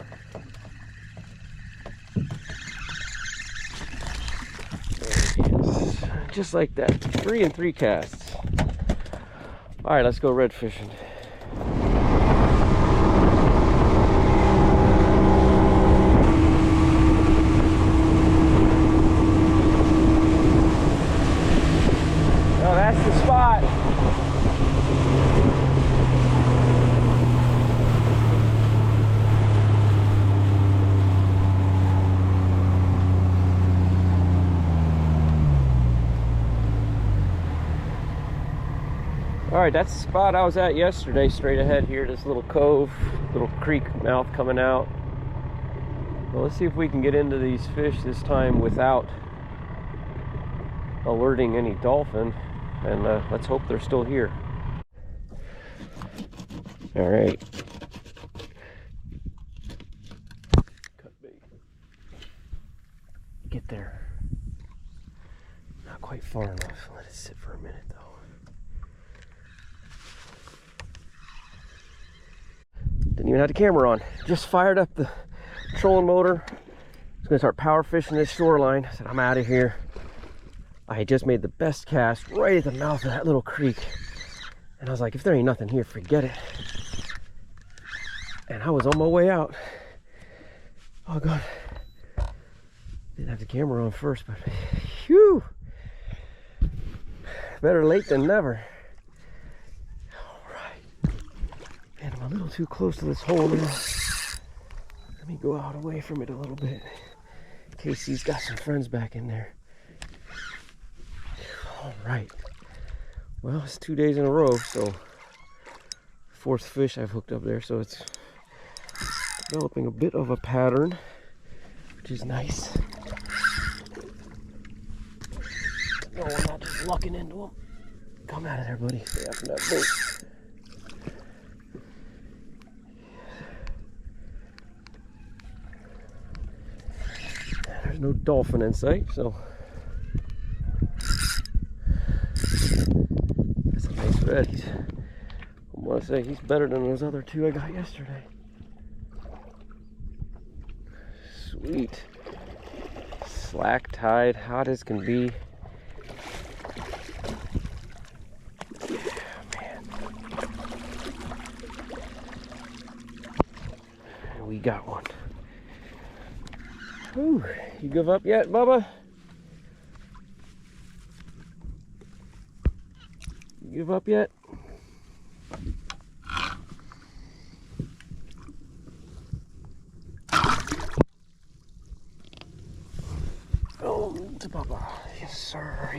There he is. Just like that. 3 and 3 casts. All right, let's go red fishing. Oh, that's the spot. All right, that's the spot I was at yesterday, straight ahead here, this little cove, little creek mouth coming out. Well, let's see if we can get into these fish this time without alerting any dolphin, and let's hope they're still here. All right. Cut bait. Get there. Not quite far enough. Let it sit for a minute though. Didn't even have the camera on. Just fired up the trolling motor. I was gonna start power fishing this shoreline. I said, I'm out of here. I had just made the best cast right at the mouth of that little creek. And I was like, if there ain't nothing here, forget it. And I was on my way out. Oh God. Didn't have the camera on first, but phew. Better late than never. And I'm a little too close to this hole now. Let me go out away from it a little bit. In case he's got some friends back in there. All right. Well, it's 2 days in a row, so 4th fish I've hooked up there, so it's developing a bit of a pattern, which is nice. No, we're not just lucking into them. Come out of there, buddy. Stay up in that boat. There's no dolphin in sight, so that's a nice red. I want to say he's better than those other 2 I got yesterday. Sweet. Slack tide, hot as can be. Man. And we got one. Whew. You give up yet, Bubba? You give up yet? Oh, to Bubba. Yes, sir.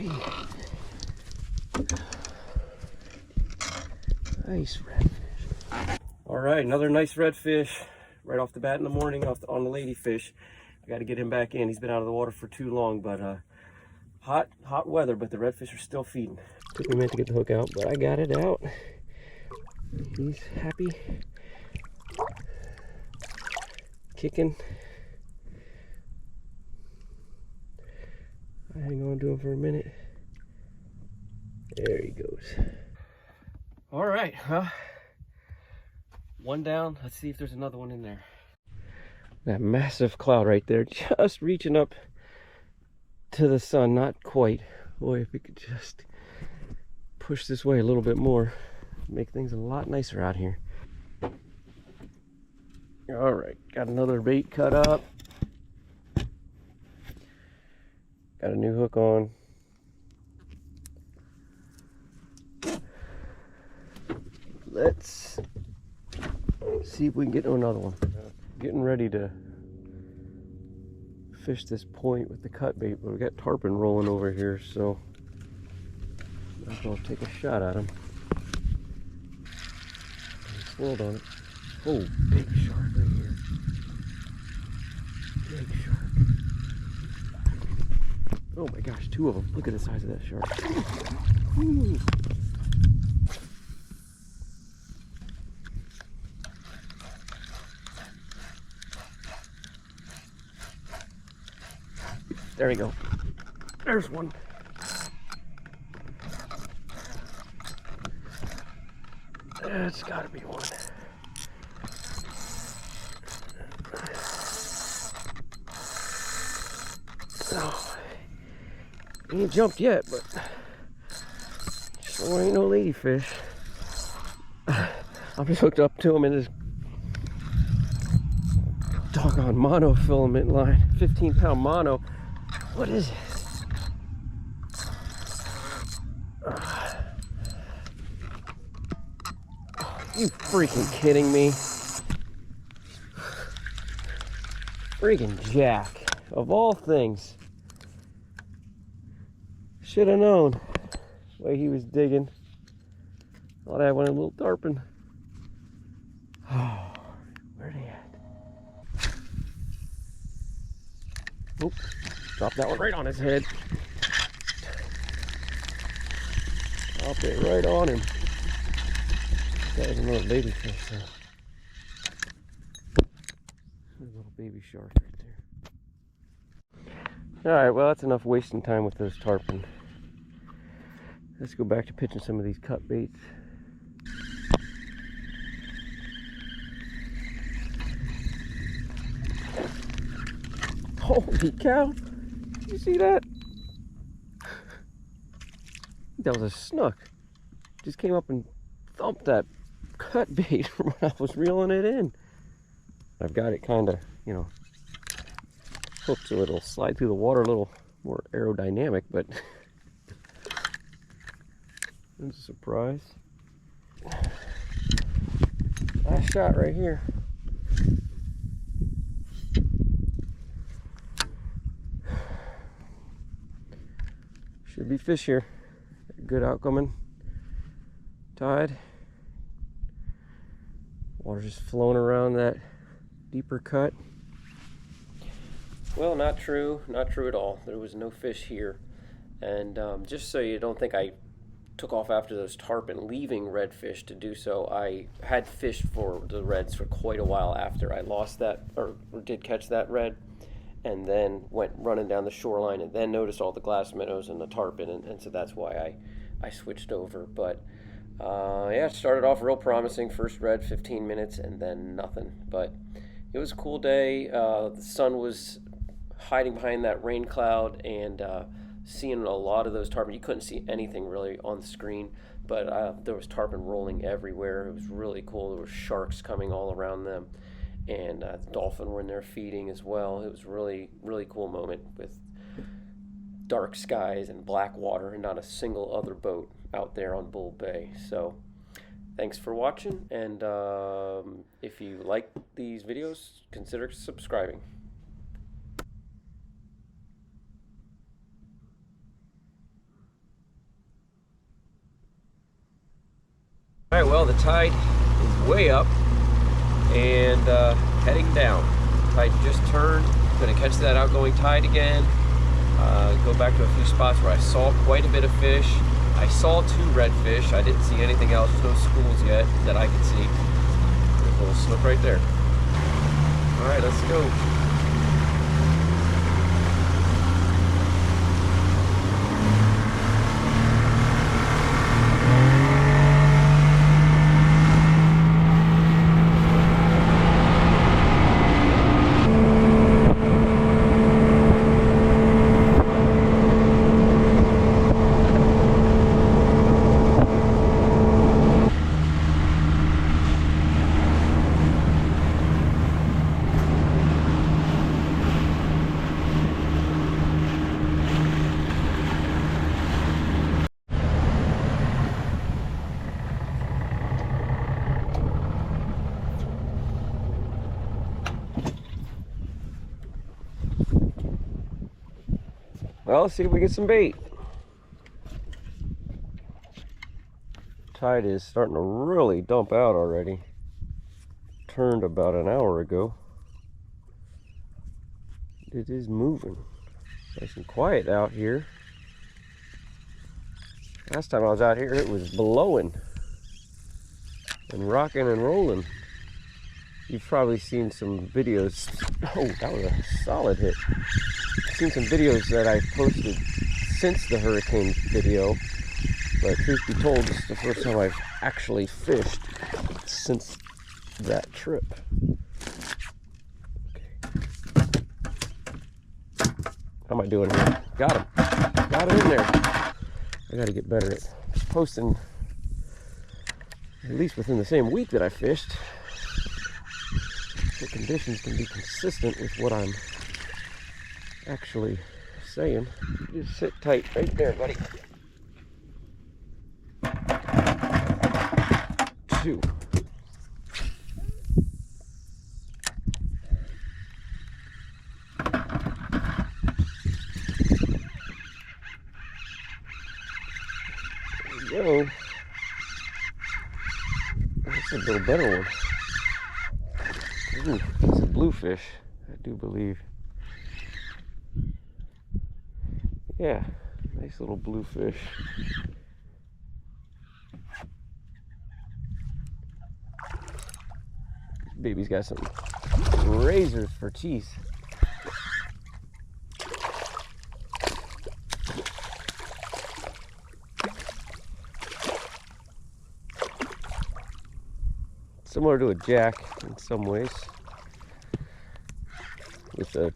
Nice redfish. All right, another nice redfish right off the bat in the morning on the Ladyfish. I got to get him back in. He's been out of the water for too long, but hot weather, but the redfish are still feeding. Took me a minute to get the hook out, but I got it out. He's happy. Kicking. I hang on to him for a minute. There he goes. All right, one down. Let's see if there's another one in there. That massive cloud right there, just reaching up to the sun, not quite. Boy, if we could just push this way a little bit more, make things a lot nicer out here. All right, got another bait cut up. Got a new hook on. Let's see if we can get to another one. Getting ready to fish this point with the cut bait, but we got tarpon rolling over here, so I'm gonna take a shot at him. Swirled on it. Oh, big shark right here. Big shark. Oh my gosh, 2 of them. Look at the size of that shark. Ooh. There we go. There's one. It's gotta be one. He ain't jumped yet, but sure ain't no ladyfish. I'm just hooked up to him in his doggone monofilament line. 15-pound mono. What is it? You freaking kidding me? Freaking Jack. Of all things. Should have known. The way he was digging. Thought I had one of the little tarpon. Oh, where are they at? Oop. Dropped that one right on his head. Dropped it right on him. That was another ladyfish, so. There's a little baby shark right there. Alright, well, that's enough wasting time with those tarpon. Let's go back to pitching some of these cut baits. Holy cow! Did you see that? That was a snook. Just came up and thumped that cut bait when I was reeling it in. I've got it kind of, you know, hooked so it'll slide through the water a little more aerodynamic, but it's a surprise. Last shot right here. Should be fish here. Good outcoming tide. Water's just flowing around that deeper cut. Well, not true at all. There was no fish here. And just so you don't think I took off after those tarpon, leaving redfish to do so, I had fished for the reds for quite a while after I lost that, or did catch that red, and then went running down the shoreline and then noticed all the glass minnows and the tarpon, and so that's why I switched over. But yeah, it started off real promising. First red, 15 minutes, and then nothing. But it was a cool day. The sun was hiding behind that rain cloud, and seeing a lot of those tarpon. You couldn't see anything really on the screen, but there was tarpon rolling everywhere. It was really cool. There were sharks coming all around them, and the dolphin were in there feeding as well. It was really, really cool moment with dark skies and black water and not a single other boat out there on Bull Bay. So thanks for watching, and if you like these videos, consider subscribing. Alright, well, the tide is way up and heading down. Tide just turned. Going to catch that outgoing tide again. Go back to a few spots where I saw quite a bit of fish. I saw 2 redfish. I didn't see anything else. No schools yet that I could see. There's a little snook right there. Alright, let's go. Well, let's see if we get some bait. Tide is starting to really dump out already. Turned about an hour ago. It is moving. Nice and quiet out here. Last time I was out here, it was blowing and rocking and rolling. You've probably seen some videos. Oh, that was a solid hit. I've seen some videos that I've posted since the hurricane video, but truth be told, this is the first time I've actually fished since that trip. Okay. How am I doing here? Got him. Got him in there. I got to get better at posting, at least within the same week that I fished. The conditions can be consistent with what I'm actually saying. Just sit tight right there, buddy. 2. There we go. That's a little better one. Ooh, it's a bluefish, I do believe. Yeah, nice little bluefish. Baby's got some razors for teeth. Similar to a jack in some ways, with the,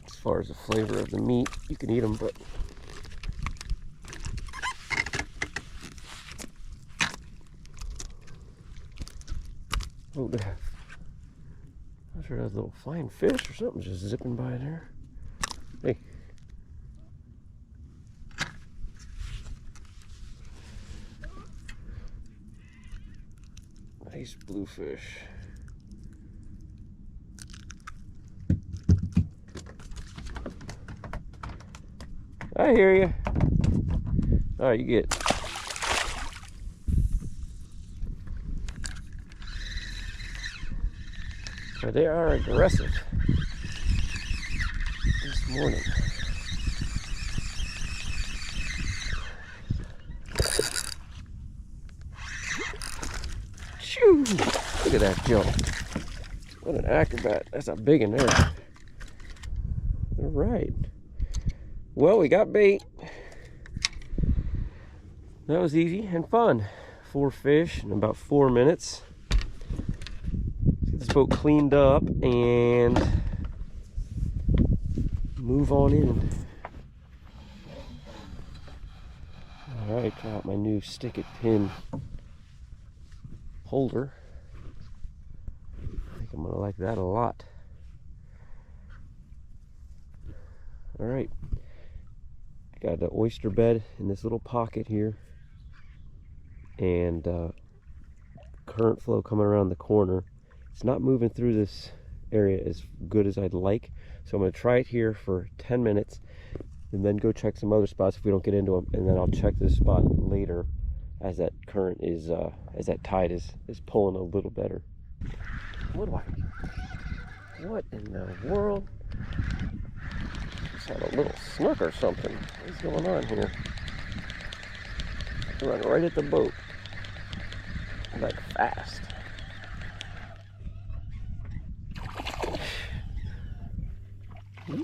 as far as the flavor of the meat, you can eat them, but oh, I'm sure that's a little flying fish or something just zipping by there. Hey. Nice bluefish. I hear you. All right, you get. But they are aggressive this morning. Shoo! Look at that jump. What an acrobat. That's a big one there. All right. Well, we got bait. That was easy and fun. 4 fish in about 4 minutes. Let's get this boat cleaned up and move on in. All right, try out my new stick it pin holder. I think I'm gonna like that a lot. All right, I got an oyster bed in this little pocket here, and current flow coming around the corner. It's not moving through this area as good as I'd like, so I'm gonna try it here for 10 minutes and then go check some other spots if we don't get into them, and then I'll check this spot later as that current is as that tide is pulling a little better. What in the world? Just had a little snook or something. What's going on here? Run right at the boat, like fast.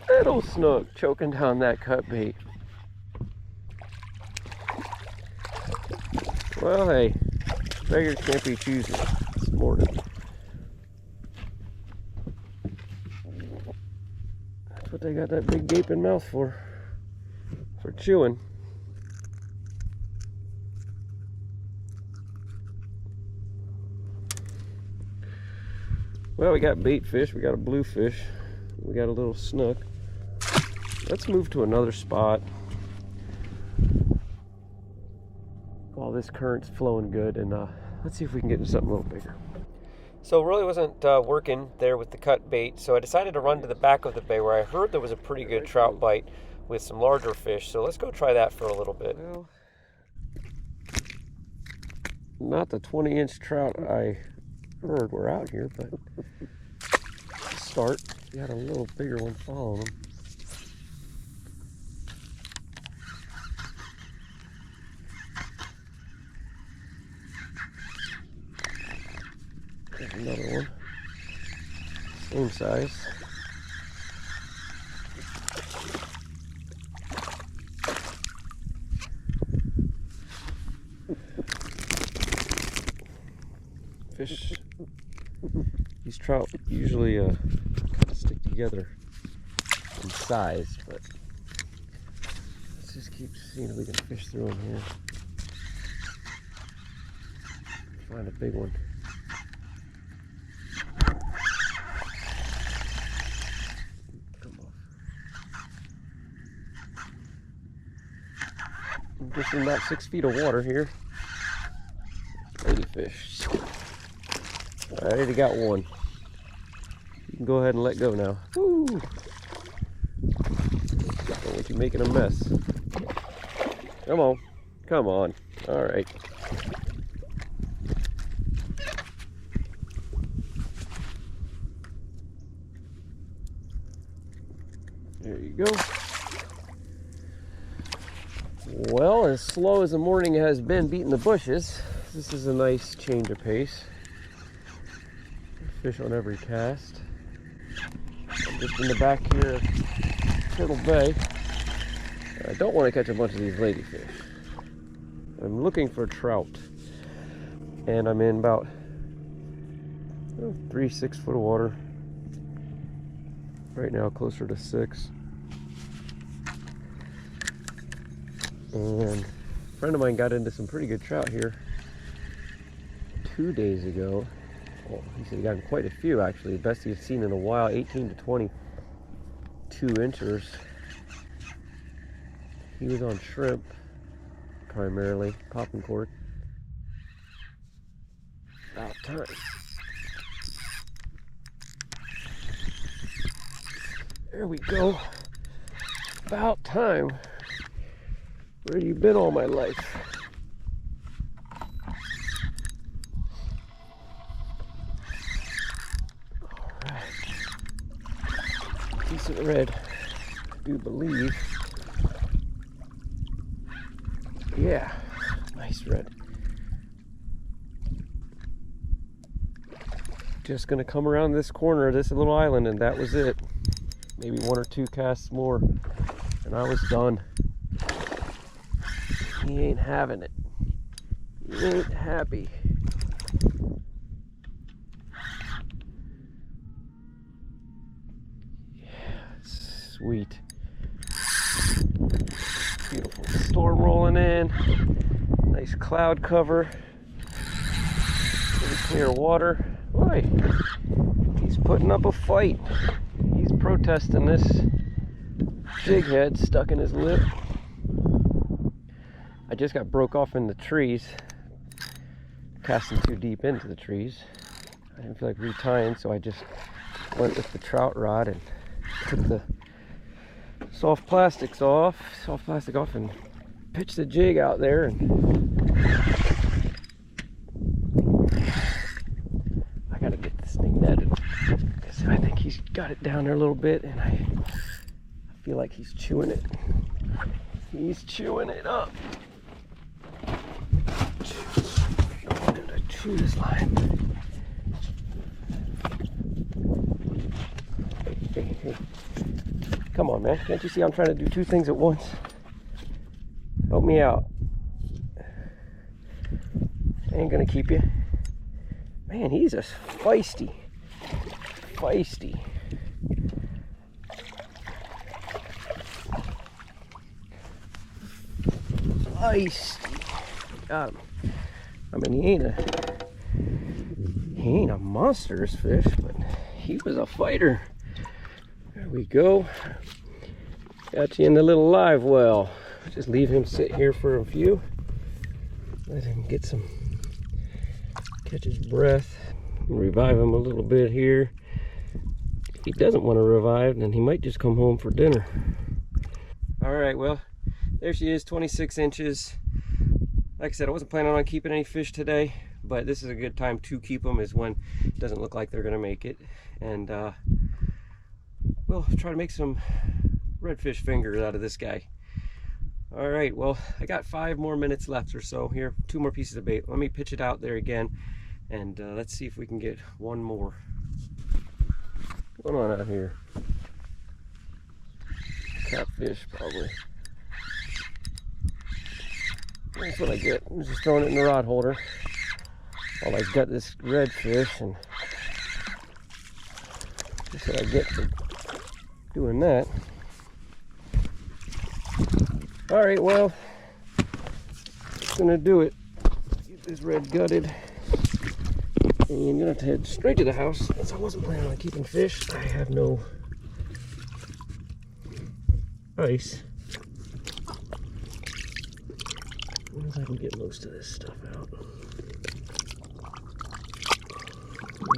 Little snook choking down that cut bait. Well, hey, beggars can't be choosers this morning. That's what they got that big gaping mouth for chewing. Well, we got bait fish, we got a bluefish, we got a little snook. Let's move to another spot while this current's flowing good, and let's see if we can get into something a little bigger. So it really wasn't working there with the cut bait, so I decided to run to the back of the bay where I heard there was a pretty good trout bite with some larger fish. So let's go try that for a little bit. Well, not the 20-inch trout I heard were out here, but let's start. We had a little bigger one following them. There's another one, same size. Fish, these trout usually kind of stick together decent size, but let's just keep seeing if we can fish through them here. Find a big one. Come on. I'm just in about 6 feet of water here. Ladyfish. I already got one. You can go ahead and let go now. Woo! Don't want you making a mess. Come on. Come on. All right. There you go. Well, as slow as the morning has been beating the bushes, this is a nice change of pace. Fish on every cast. I'm just in the back here of Tidal Bay. I don't want to catch a bunch of these ladyfish. I'm looking for trout. And I'm in about 3-6 foot of water. Right now closer to 6. And a friend of mine got into some pretty good trout here 2 days ago. Well, he said he got quite a few actually. The best he's seen in a while, 18 to 22 inchers. He was on shrimp primarily, popping cork. About time. There we go. About time. Where have you been all my life? Alright. Decent red, I do believe. Yeah, nice red. Just gonna come around this corner of this little island and that was it. Maybe 1 or 2 casts more and I was done. He ain't having it. He ain't happy. Yeah, sweet. Beautiful storm rolling in. Nice cloud cover. Pretty clear water. Boy, he's putting up a fight. He's protesting this jig head stuck in his lip. I just got broke off in the trees, casting too deep into the trees. I didn't feel like retying, so I just went with the trout rod and took the soft plastic off and pitched the jig out there. And I gotta get this thing netted. I think he's got it down there a little bit, and I feel like he's chewing it. He's chewing it up. Chew this line. Hey. Come on, man. Can't you see I'm trying to do 2 things at once? Help me out. I ain't gonna keep you. Man, he's a feisty. Feisty. Got him. I mean, he ain't a monstrous fish, but he was a fighter. There we go. Got you in the little live well. Just leave him sit here for a few. Let him get some, catch his breath. Revive him a little bit here. If he doesn't want to revive, then he might just come home for dinner. All right, well, there she is, 26 inches. Like I said, I wasn't planning on keeping any fish today, but this is a good time to keep them, is when it doesn't look like they're gonna make it. And we'll try to make some redfish fingers out of this guy. All right, well, I got 5 more minutes left or so here. 2 more pieces of bait. Let me pitch it out there again, and let's see if we can get one more. What's going on out here? Catfish, probably. That's what I get. I'm just throwing it in the rod holder while I got this redfish, and that's what I get for doing that. All right, well, it's gonna do it. Get this red gutted. And I'm gonna have to head straight to the house. Since I wasn't planning on keeping fish, I have no ice. I wonder if I can get most of this stuff out.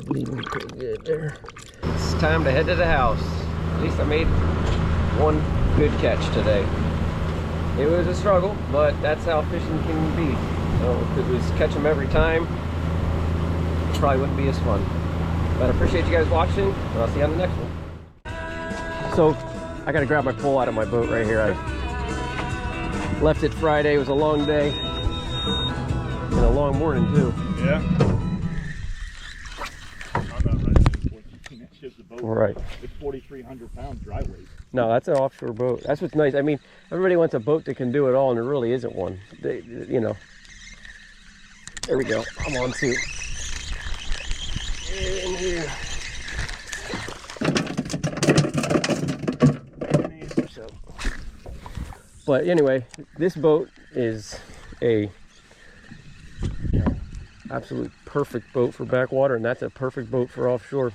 Bleeding pretty good there. It's time to head to the house. At least I made one good catch today. It was a struggle, but that's how fishing can be. So if it was catch them every time, it probably wouldn't be as fun. But I appreciate you guys watching, and I'll see you on the next one. So I gotta grab my pole out of my boat right here. I left it Friday. It was a long day and a long morning too. Yeah. I'm not running in 14. That's just a boat. Right. It's 4,300 pounds dry weight. No, that's an offshore boat. That's what's nice. I mean, everybody wants a boat that can do it all, and there really isn't one. They, you know. There we go. I'm on too. In here. So. But anyway, this boat is a absolute perfect boat for backwater, and that's a perfect boat for offshore.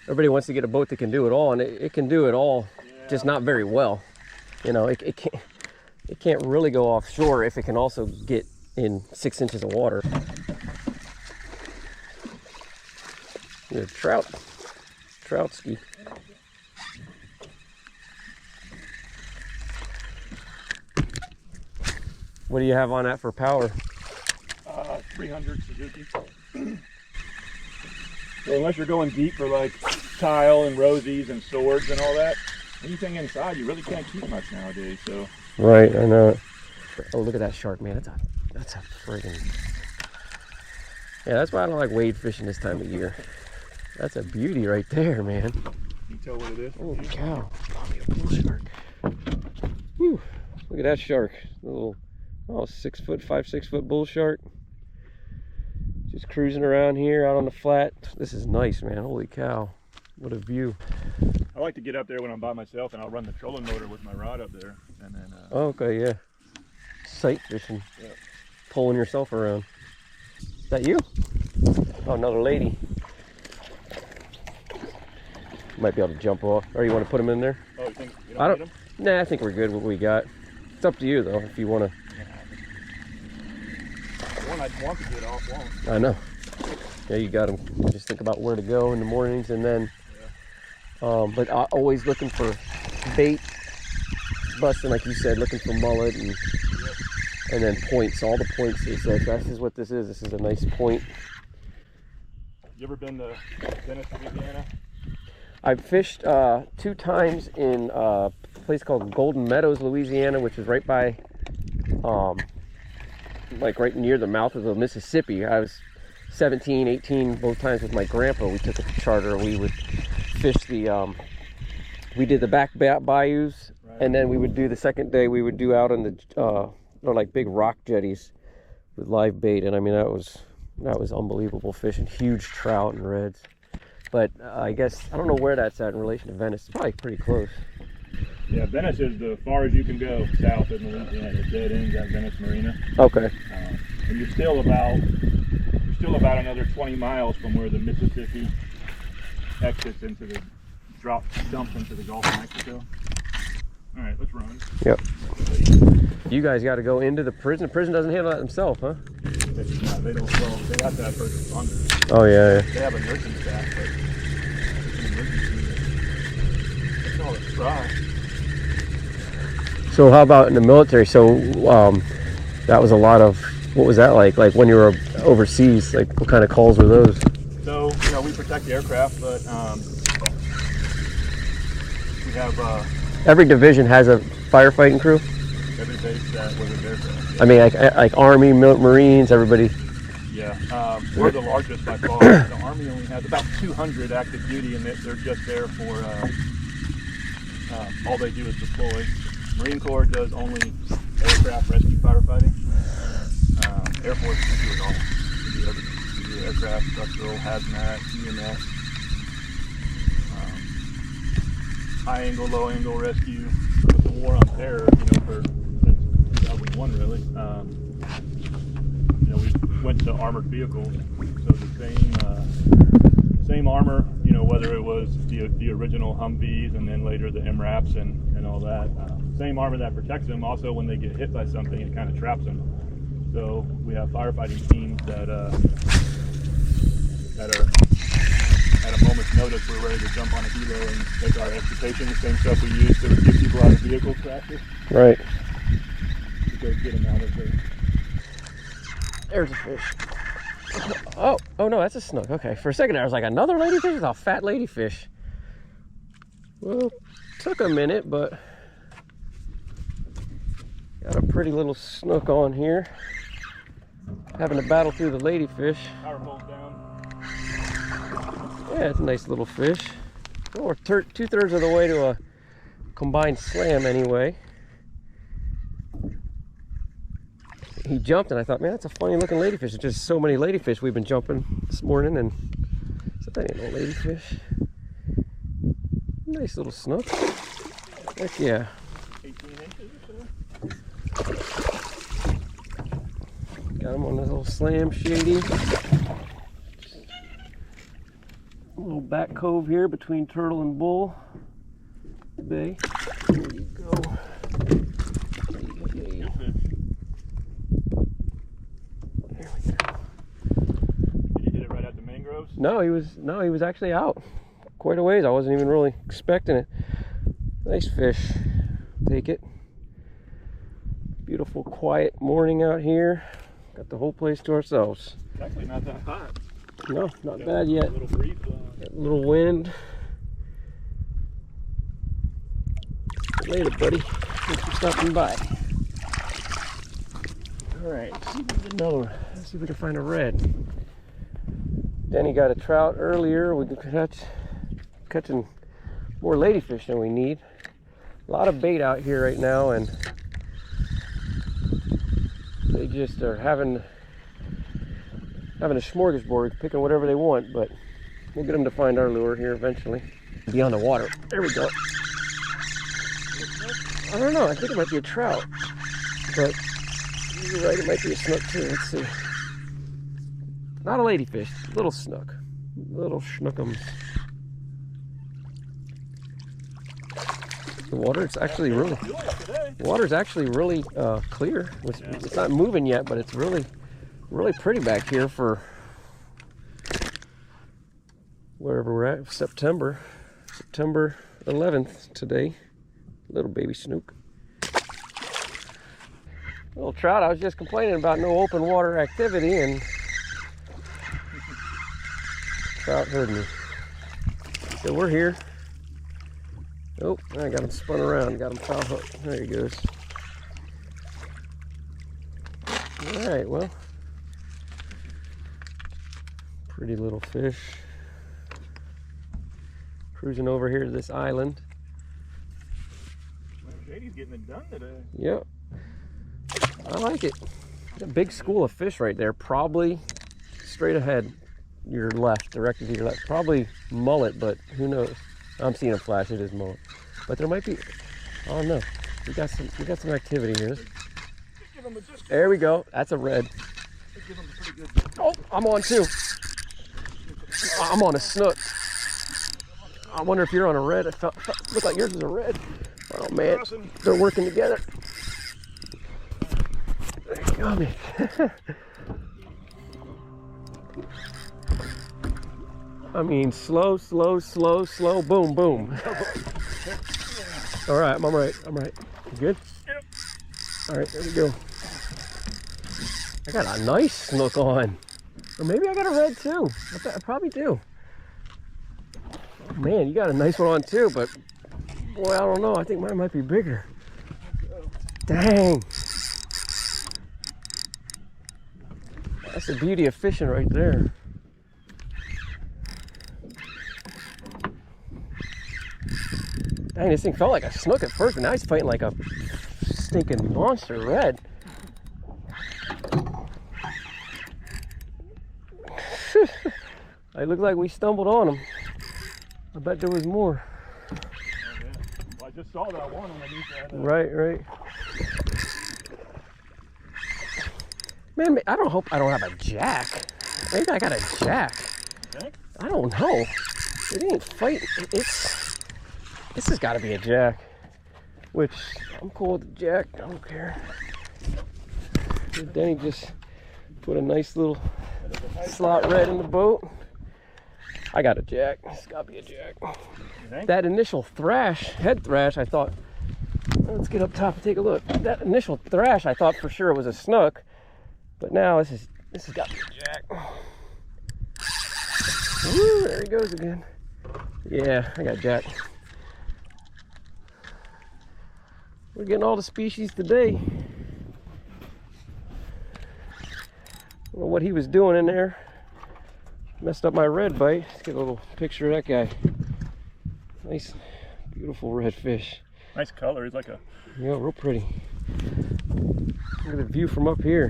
Everybody wants to get a boat that can do it all, and it can do it all, just not very well. You know, it can't really go offshore if it can also get in 6 inches of water. You're a trout ski. What do you have on that for power? 300 Suzuki. So unless you're going deep for like tile and rosies and swords and all that, anything inside you really can't keep much nowadays. So. Right, I know. Oh, look at that shark, man! That's a friggin'. Yeah, that's why I don't like wade fishing this time of year. That's a beauty right there, man. You can tell what it is. Holy cow! Probably a bull shark. Whew! Look at that shark. A little, 6 foot, 5-6 foot bull shark. Just cruising around here out on the flat. This is nice, man. Holy cow. What a view. I like to get up there when I'm by myself, and I'll run the trolling motor with my rod up there. And then, okay, yeah. Sight fishing. Yeah. Pulling yourself around. Is that you? Oh, another lady. Might be able to jump off. Or you want to put them in there? Oh, you think you don't need them? Nah, I think we're good with what we got. It's up to you, though, if you want to. One I'd want to get off won't. I know. Yeah, you got them. Just think about where to go in the mornings, and then. But always looking for bait, busting like you said, looking for mullet, and then points. All the points is like this is what this is. This is a nice point. You ever been to Venice, Louisiana? I've fished 2 times in a place called Golden Meadows, Louisiana, which is right by, like right near the mouth of the Mississippi. I was 17, 18, both times with my grandpa. We took a charter. We would fish the, we did the back bayous, right. And then we would do the second day, we would do out on the, like big rock jetties with live bait. And I mean, that was unbelievable fishing, huge trout and reds. But I guess, I don't know where that's at in relation to Venice. It's probably pretty close. Yeah, Venice is the far as you can go south of Louisiana. It dead ends at Venice Marina. Okay. And you're still about another 20 miles from where the Mississippi exits into the dumps into the Gulf of Mexico. All right, let's run. Yep. You guys got to go into the prison. The prison doesn't handle that themselves, huh? They don't. Well, they have to have first responders. Oh yeah. They have a nursing staff, but it's an emergency. That's all it's try. So how about in the military? So that was a lot of. What was that like? Like when you were overseas, like what kind of calls were those? So we protect the aircraft, but we have. Every division has a firefighting crew. Every base that was an aircraft. I mean, like Army, Marines, everybody. Yeah, we're the largest by far. The Army only has about 200 active duty, and they're just there for all they do is deploy. Marine Corps does only aircraft rescue firefighting. Air Force can do it all. We do everything. We do aircraft, structural, hazmat, EMS, high angle, low angle rescue. With the war on terror, for since 2001 really. We went to armored vehicles, so the same armor, whether it was the original Humvees and then later the MRAPs and all that, same armor that protects them. Also, when they get hit by something, it kind of traps them. So we have firefighting teams that are at a moment's notice, we're ready to jump on a helo and take our extrication, the same stuff we use to get people out of vehicle crashes. Right. To go get them out of there. There's a fish. Oh no, that's a snook. Okay, for a second I was like, another ladyfish? It's a fat ladyfish. Well, took a minute, but got a pretty little snook on here. Having to battle through the ladyfish. Power pole down. Yeah, it's a nice little fish. Well, we're 2/3 of the way to a combined slam anyway. He jumped and I thought, man, that's a funny looking ladyfish. There's just so many ladyfish we've been jumping this morning, and so that ain't no ladyfish. Nice little snook. Heck yeah. 18 inches or so. Got him on this little slam shady. A little back cove here between Turtle and Bull Bay. There you go. No, he was actually out quite a ways. I wasn't even really expecting it. Nice fish. Take it. Beautiful, quiet morning out here. Got the whole place to ourselves. It's actually not that hot. No, not bad yet. A little brief. Got a little wind. Later, buddy. Thanks for stopping by. All right, let's see if we can get another one. Let's see if we can find a red. Danny got a trout earlier. We're catching more ladyfish than we need. A lot of bait out here right now, and they just are having a smorgasbord, picking whatever they want, but we'll get them to find our lure here eventually. Be on the water. There we go. I don't know. I think it might be a trout, but you're right. It might be a snook too. Let's see. Not a ladyfish, little snook, little schnookums. The water's actually really clear. It's not moving yet, but it's really pretty back here for wherever we're at. September 11th today. Little baby snook. Little trout. I was just complaining about no open water activity, and trout heard me. So we're here. Oh, I got him spun around. Got him foul hooked. There he goes. All right, well, pretty little fish. Cruising over here to this island. Shady's getting it done today. Yep. I like it. A big school of fish right there. Probably straight ahead. Your left, directed to your left. Probably mullet, but who knows? I'm seeing a flash. It is mullet, but there might be. I don't know. We got some activity here. There we go. That's a red. Oh, I'm on too. I'm on a snook. I wonder if you're on a red. It looked like yours is a red. Oh man, they're working together. There you go, man. I mean, slow, boom, boom. All right, I'm right. You good? Yep. All right, there we go. I got a nice snook on. Or maybe I got a red too. I probably do. Man, you got a nice one on too, but boy, I don't know. I think mine might be bigger. Dang. That's the beauty of fishing right there. Dang, this thing felt like a snook at first, but now he's fighting like a stinking monster red. It looked like we stumbled on him. I bet there was more. Oh, yeah. Well, just saw that one underneath that. Right. Man, I don't hope I don't have a jack. Maybe I got a jack. Okay. I don't know. It ain't fighting. This has got to be a jack. Which, I'm cool with the jack. I don't care. Denny just put a nice little slot red in the boat. I got a jack. It's got to be a jack. That initial thrash, head thrash, I thought, let's get up top and take a look. That initial thrash, I thought for sure it was a snook. But now this has got to be a jack. Woo, there he goes again. Yeah, I got jack. We're getting all the species today. I don't know what he was doing in there. Messed up my red bite. Let's get a little picture of that guy. Nice, beautiful redfish. Nice color. He's like a... Yeah, real pretty. Look at the view from up here.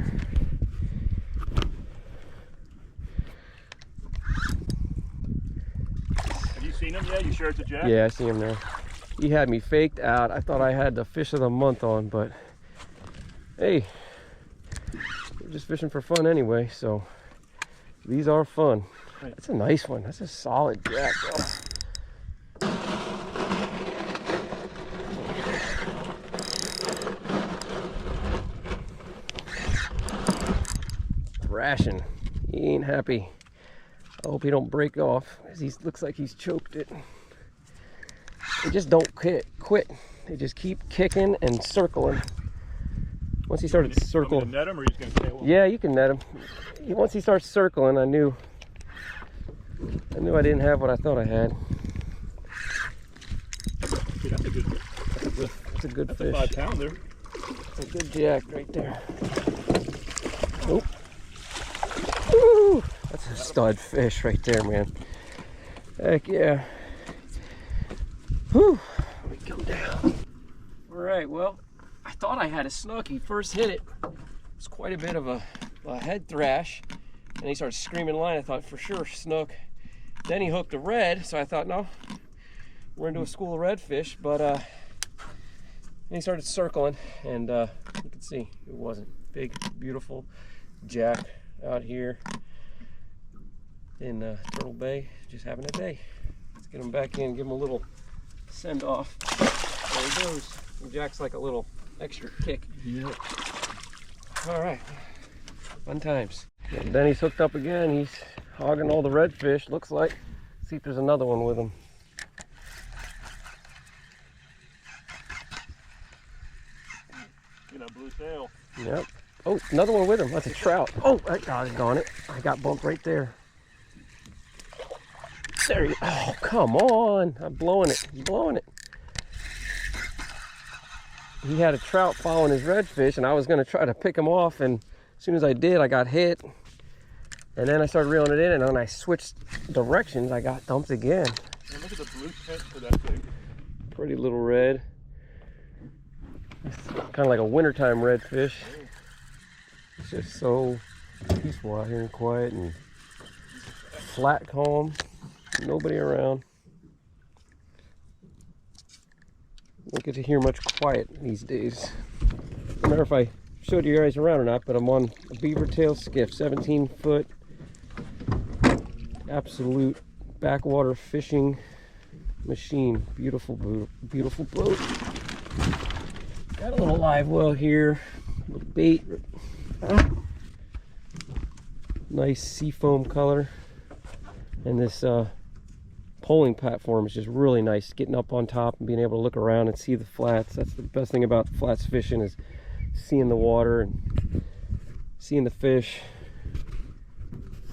Have you seen him yet? You sure it's a jack? Yeah, I see him there. He had me faked out. I thought I had the fish of the month on, but hey, we're just fishing for fun anyway, so these are fun. Right. That's a nice one. That's a solid jack, though. Thrashing. He ain't happy. I hope he don't break off, because he looks like he's choked it. They just don't quit. They just keep kicking and circling. Once he started circling, net him, or he's gonna tail him? Yeah, you can net him. Once he starts circling, I knew I didn't have what I thought I had. Dude, that's a good. It's a good fish. A 5-pounder. It's a good jack right there. Oh, woo! That's a stud fish right there, man. Heck yeah. Whew. Let me come down. All right, well, I thought I had a snook. He first hit it. It's quite a bit of a head thrash. And he started screaming line. I thought for sure snook. Then he hooked a red, so I thought, no, we're into a school of redfish. But then he started circling, and you can see it wasn't. Big, beautiful jack out here in Turtle Bay, just having a day. Let's get him back in, give him a little send off. There he goes. And Jack's like a little extra kick. Yep. All right, fun times. And then he's hooked up again. He's hogging all the redfish, looks like. Let's see if there's another one with him. Get a blue tail. Yep. Oh, another one with him. That's a trout. Oh, I got it. I got bumped right there. There you go. Oh, come on. I'm blowing it. I'm blowing it. He had a trout following his redfish, and I was going to try to pick him off, and as soon as I did, I got hit. And then I started reeling it in, and when I switched directions, I got dumped again. And look at the blue tint for that thing. Pretty little red. It's kind of like a wintertime redfish. It's just so peaceful out here and quiet and flat, calm. Nobody around. Don't get to hear much quiet these days. I don't know if I showed you guys around or not, but I'm on a beaver tail skiff, 17-foot, absolute backwater fishing machine. Beautiful boat, beautiful boat. Got a little live well here, a little bait. Nice seafoam color, and this poling platform is just really nice. Getting up on top and being able to look around and see the flats. That's the best thing about flats fishing, is seeing the water and seeing the fish.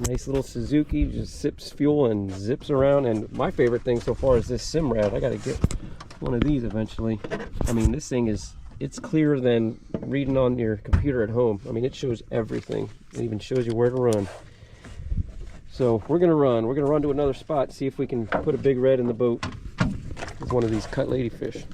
Nice little Suzuki, just sips fuel and zips around. And my favorite thing so far is this Simrad. I got to get one of these eventually. I mean, this thing is, it's clearer than reading on your computer at home. I mean, it shows everything. It even shows you where to run. So we're gonna run. We're gonna run to another spot, see if we can put a big red in the boat with one of these cut ladyfish.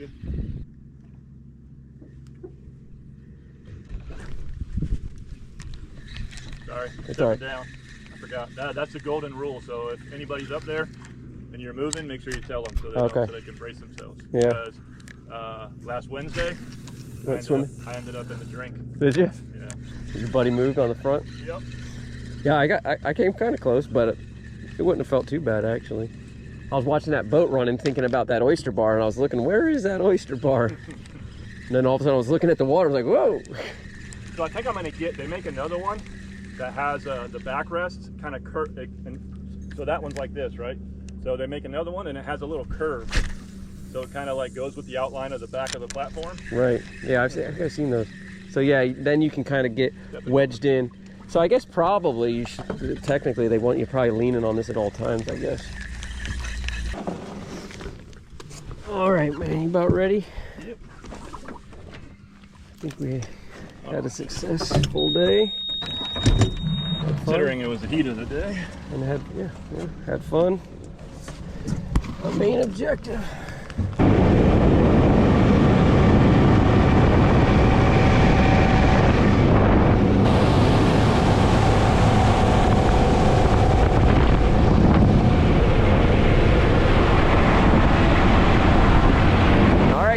good. Sorry, It's all right. down. I forgot. That's the golden rule. So if anybody's up there and you're moving, make sure you tell them so they know, so they can brace themselves. Yeah. Because last Wednesday, I ended up in the drink. Did you? Yeah. Your buddy moved on the front? Yep. Yeah, I came kind of close, but it wouldn't have felt too bad actually. I was watching that boat run and thinking about that oyster bar, and I was looking, where is that oyster bar? And then all of a sudden I was looking at the water, I was like, whoa. So I think I'm gonna they make another one that has the backrest kind of curve, and so that one's like this, right? So they make another one and it has a little curve. So it kind of like goes with the outline of the back of the platform. Right, yeah, I think I've seen those. So yeah, then you can kind of get wedged in. So I guess probably you should, technically they want you probably leaning on this at all times, I guess. All right, man, you about ready? Yep. I think we had a successful day. Considering it was the heat of the day. And had fun. Our main objective.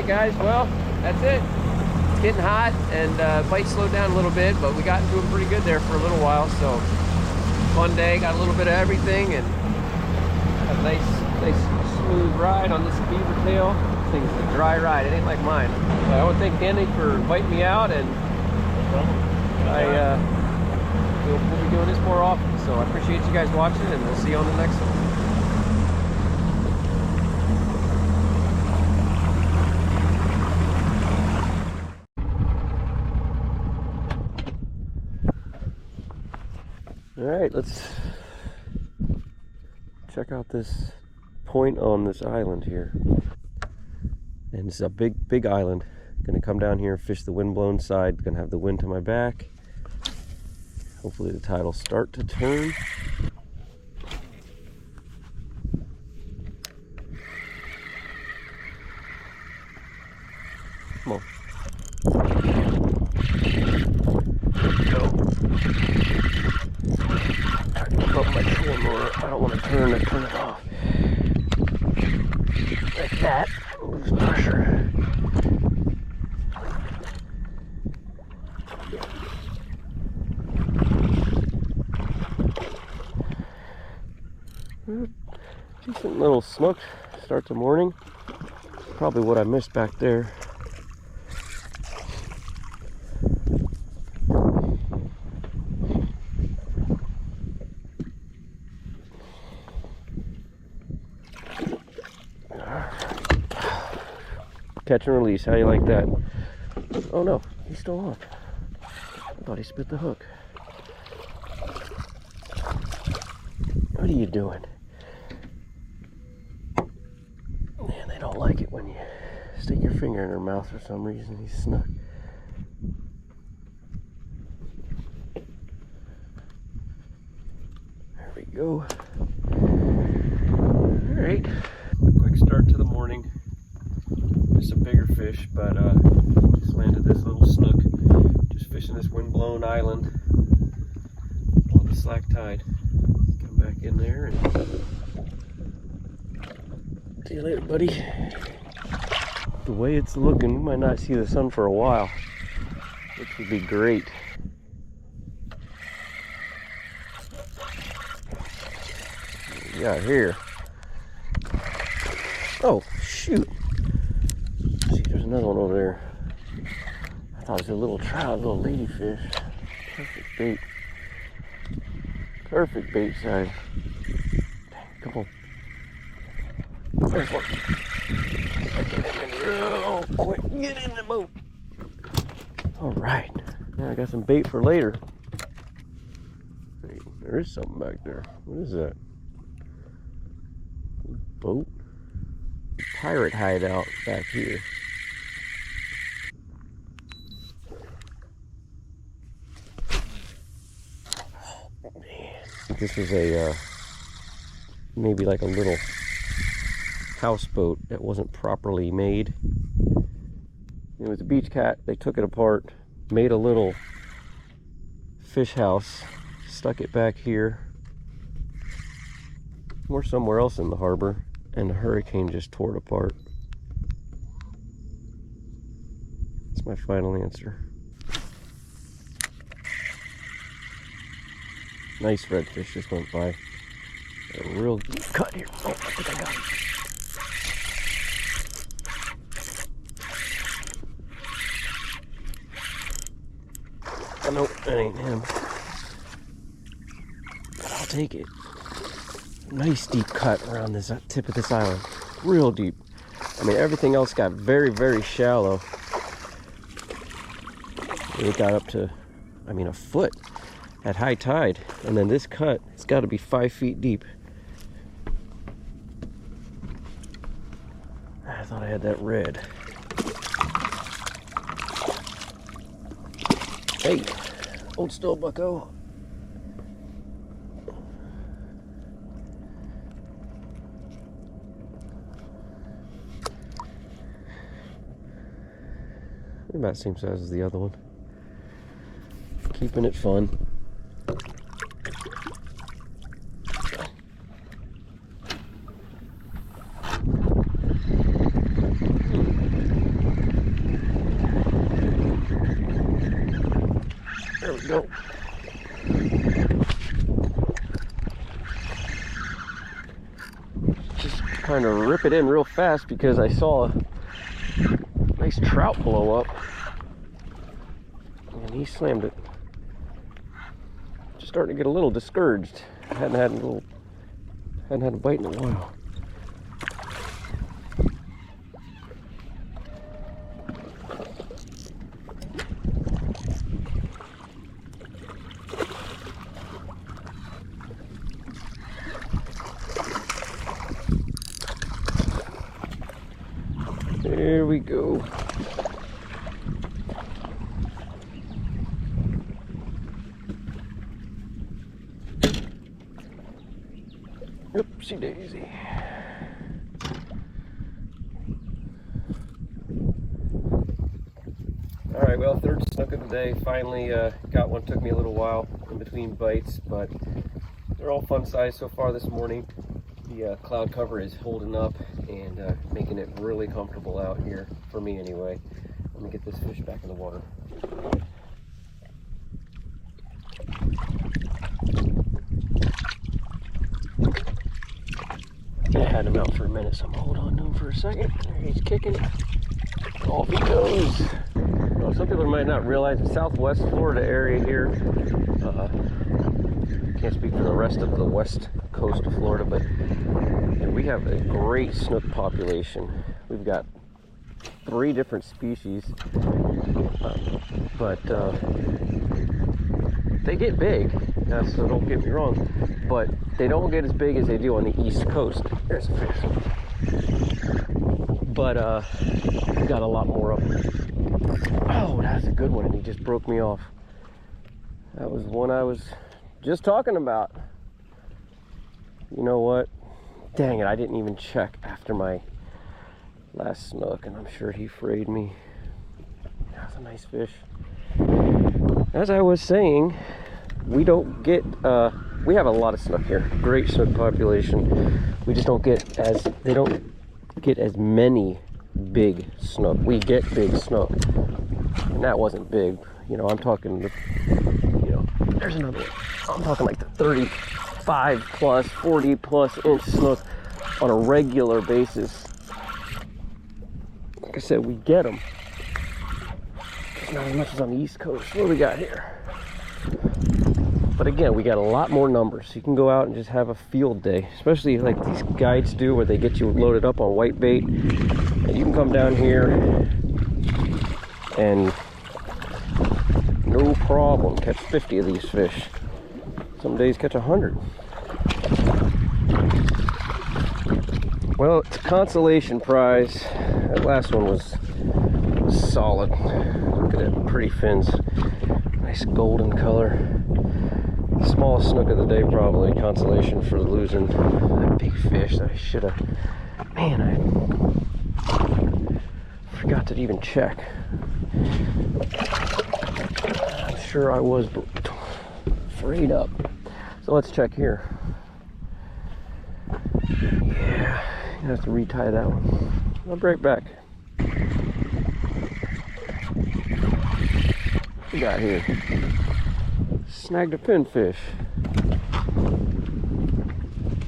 Guys, well, that's it. It's getting hot, and bite slowed down a little bit, but we got into it pretty good there for a little while. So fun day, got a little bit of everything, and a nice smooth ride on this beaver tail. This thing's a dry ride. It ain't like mine. But I want to thank Danny for inviting me out, and we'll be doing this more often. So I appreciate you guys watching, and we'll see you on the next one. All right, let's check out this point on this island here. And it's a big island. Gonna come down here and fish the windblown side. Gonna have the wind to my back. Hopefully the tide will start to turn. Come on. My trolling motor. I don't want to turn it off. Like that. Lose pressure. Decent little snook. Start the morning. Probably what I missed back there. Catch and release, how you like that? Oh no, he's still on. I thought he spit the hook. What are you doing? Man, they don't like it when you stick your finger in their mouth for some reason. He's snuck. There we go. Alright, quick start to the morning. Just some bigger fish, but just landed this little snook. Just fishing this windblown island on the slack tide. Come back in there and see you later, buddy. The way it's looking, we might not see the sun for a while, which would be great. What we got here? Oh, shoot. Another one over there. I thought it was a little trout, a little ladyfish. Perfect bait. Perfect bait size. Dang, come on. There's one. Get in real quick. Get in the boat. Alright. Now I got some bait for later. Hey, there is something back there. What is that? Boat? Pirate hideout back here. This was a maybe like a little houseboat that wasn't properly made. It was a beach cat. They took it apart, made a little fish house, stuck it back here. Or somewhere else in the harbor, and the hurricane just tore it apart. That's my final answer. Nice redfish just went by. A real deep cut here. Oh, I think I got him. Oh, nope, that ain't him. But I'll take it. Nice deep cut around this tip of this island. Real deep. I mean, everything else got very, very shallow. It got up to, I mean, a foot at high tide. And then this cut, it's got to be 5 feet deep. I thought I had that red. Hey, hold still, bucko. About the same size as the other one. Keeping it fun. There we go. Just kind of rip it in real fast because I saw a nice trout blow up. And he slammed it. Just starting to get a little discouraged. I hadn't had a bite in a while. There we go. Oopsie daisy. Alright, well, third snook of the day. Finally got one. Took me a little while in between bites, but they're all fun size so far this morning. The cloud cover is holding up and making it really comfortable out here, for me anyway. Let me get this fish back in the water. I had him out for a minute, so I'm gonna hold on to him for a second. There he's kicking. Off he goes. Well, some people might not realize the Southwest Florida area here, can't speak for the rest of the west coast of Florida, but we have a great snook population. We've got 3 different species, but they get big, so don't get me wrong, but they don't get as big as they do on the East Coast. There's a fish. But we got a lot more of them. Oh, that's a good one, and he just broke me off. That was one I was just talking about. You know what? Dang it, I didn't even check after my last snook, and I'm sure he frayed me. That's a nice fish. As I was saying, we don't get, we have a lot of snook here. Great snook population. We just don't get they don't get as many big snook. We get big snook, and that wasn't big. You know, I'm talking, you know, there's another one. I'm talking like the 35 plus, 40 plus inch snook on a regular basis. Like I said, we get them. Just not as much as on the East Coast. What do we got here? But again, we got a lot more numbers. You can go out and just have a field day, especially like these guides do, where they get you loaded up on white bait. And you can come down here and no problem catch 50 of these fish. Some days catch 100. Well, it's a consolation prize. That last one was solid. Look at that pretty fins. Nice golden color. Smallest snook of the day, probably. Consolation for losing that big fish that I should have Man, I forgot to even check. I'm sure I was frayed up. So let's check here. Yeah, I have to retie that one. I'll be right back. What we got here? Snagged a pinfish.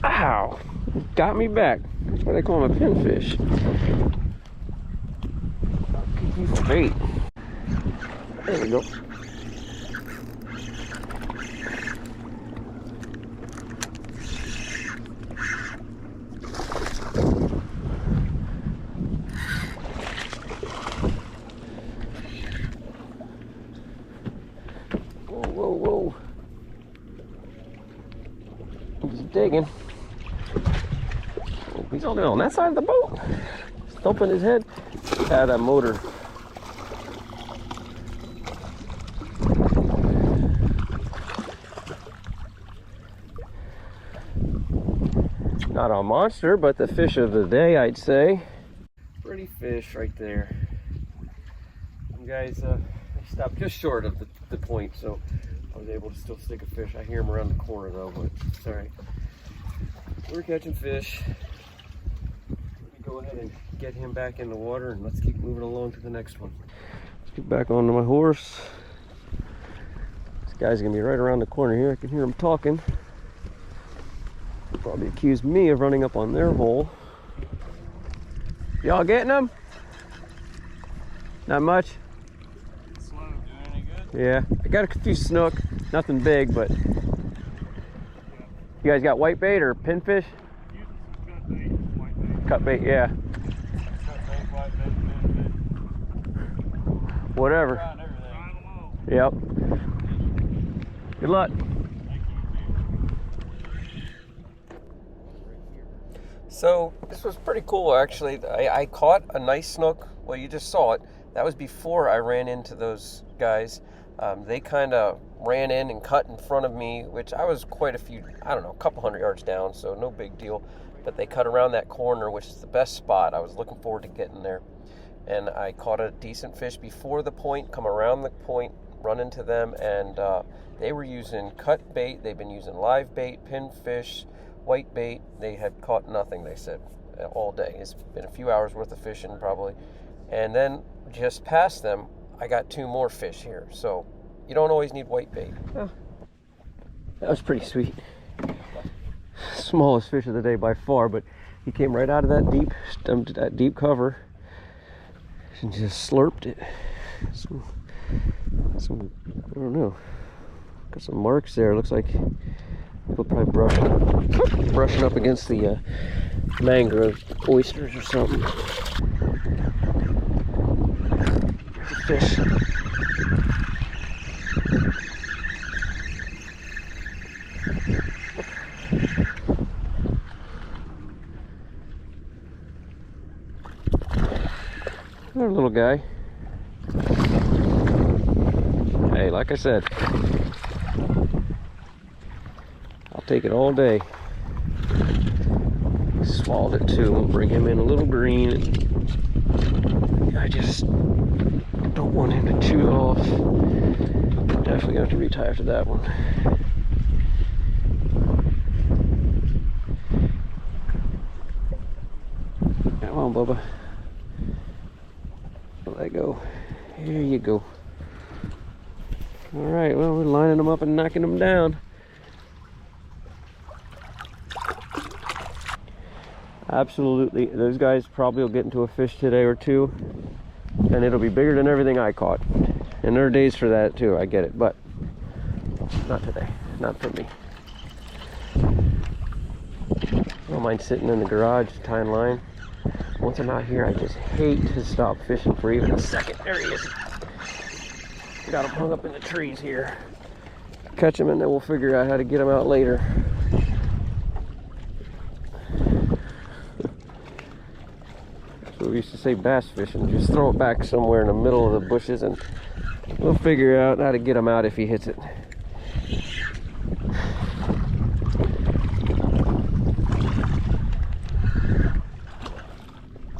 Ow! Got me back. That's why they call him a pinfish. He's bait. There we go. Whoa. He's digging. He's all on that side of the boat. Thumping his head. Had a motor. Not a monster, but the fish of the day, I'd say. Pretty fish right there. You guys, I stopped just short of the point, so I was able to still stick a fish. I hear him around the corner though, but it's all right. We're catching fish. Let me go ahead and get him back in the water, and let's keep moving along to the next one. Let's get back onto my horse. This guy's gonna be right around the corner here. I can hear him talking. They'll probably accuse me of running up on their hole. Y'all getting them? Not much? Slow, doing any good? Yeah, I got a few snook, nothing big, but you guys got white bait or pinfish? Cut bait, white bait. Cut bait, yeah. Cut bait, white bait, Whatever. trying everything. Yep. Good luck. So this was pretty cool actually. I caught a nice snook. Well, you just saw it. That was before I ran into those guys. They kind of ran in and cut in front of me, which I was quite a few, I don't know, a couple hundred yards down, so no big deal. But they cut around that corner, which is the best spot. I was looking forward to getting there. And I caught a decent fish before the point, come around the point, run into them, and they were using cut bait. They've been using live bait, pinfish, white bait. They had caught nothing, they said, all day. It's been a few hours worth of fishing probably. And then just past them, I got two more fish here. So you don't always need white bait. Oh, that was pretty sweet. Smallest fish of the day by far, but he came right out of that deep cover and just slurped it. Some I don't know. Got some marks there. Looks like he'll probably brushing up against the mangrove oysters or something. Fish. Another little guy. Hey, like I said, I'll take it all day. Swallowed it too. We'll bring him in a little green. I just don't want him to chew off. Definitely gonna have to retie after that one. Come on, Bubba. Let go. Here you go. All right, well, we're lining them up and knocking them down. Absolutely, those guys probably will get into a fish today or two, and it'll be bigger than everything I caught. And there are days for that too, I get it, but not today, not for me. I don't mind sitting in the garage tying line. Once I'm out here, I just hate to stop fishing for even a second. There he is. Got him hung up in the trees here. Catch him and then we'll figure out how to get him out later. So we used to say bass fishing. Just throw it back somewhere in the middle of the bushes and we'll figure out how to get him out if he hits it.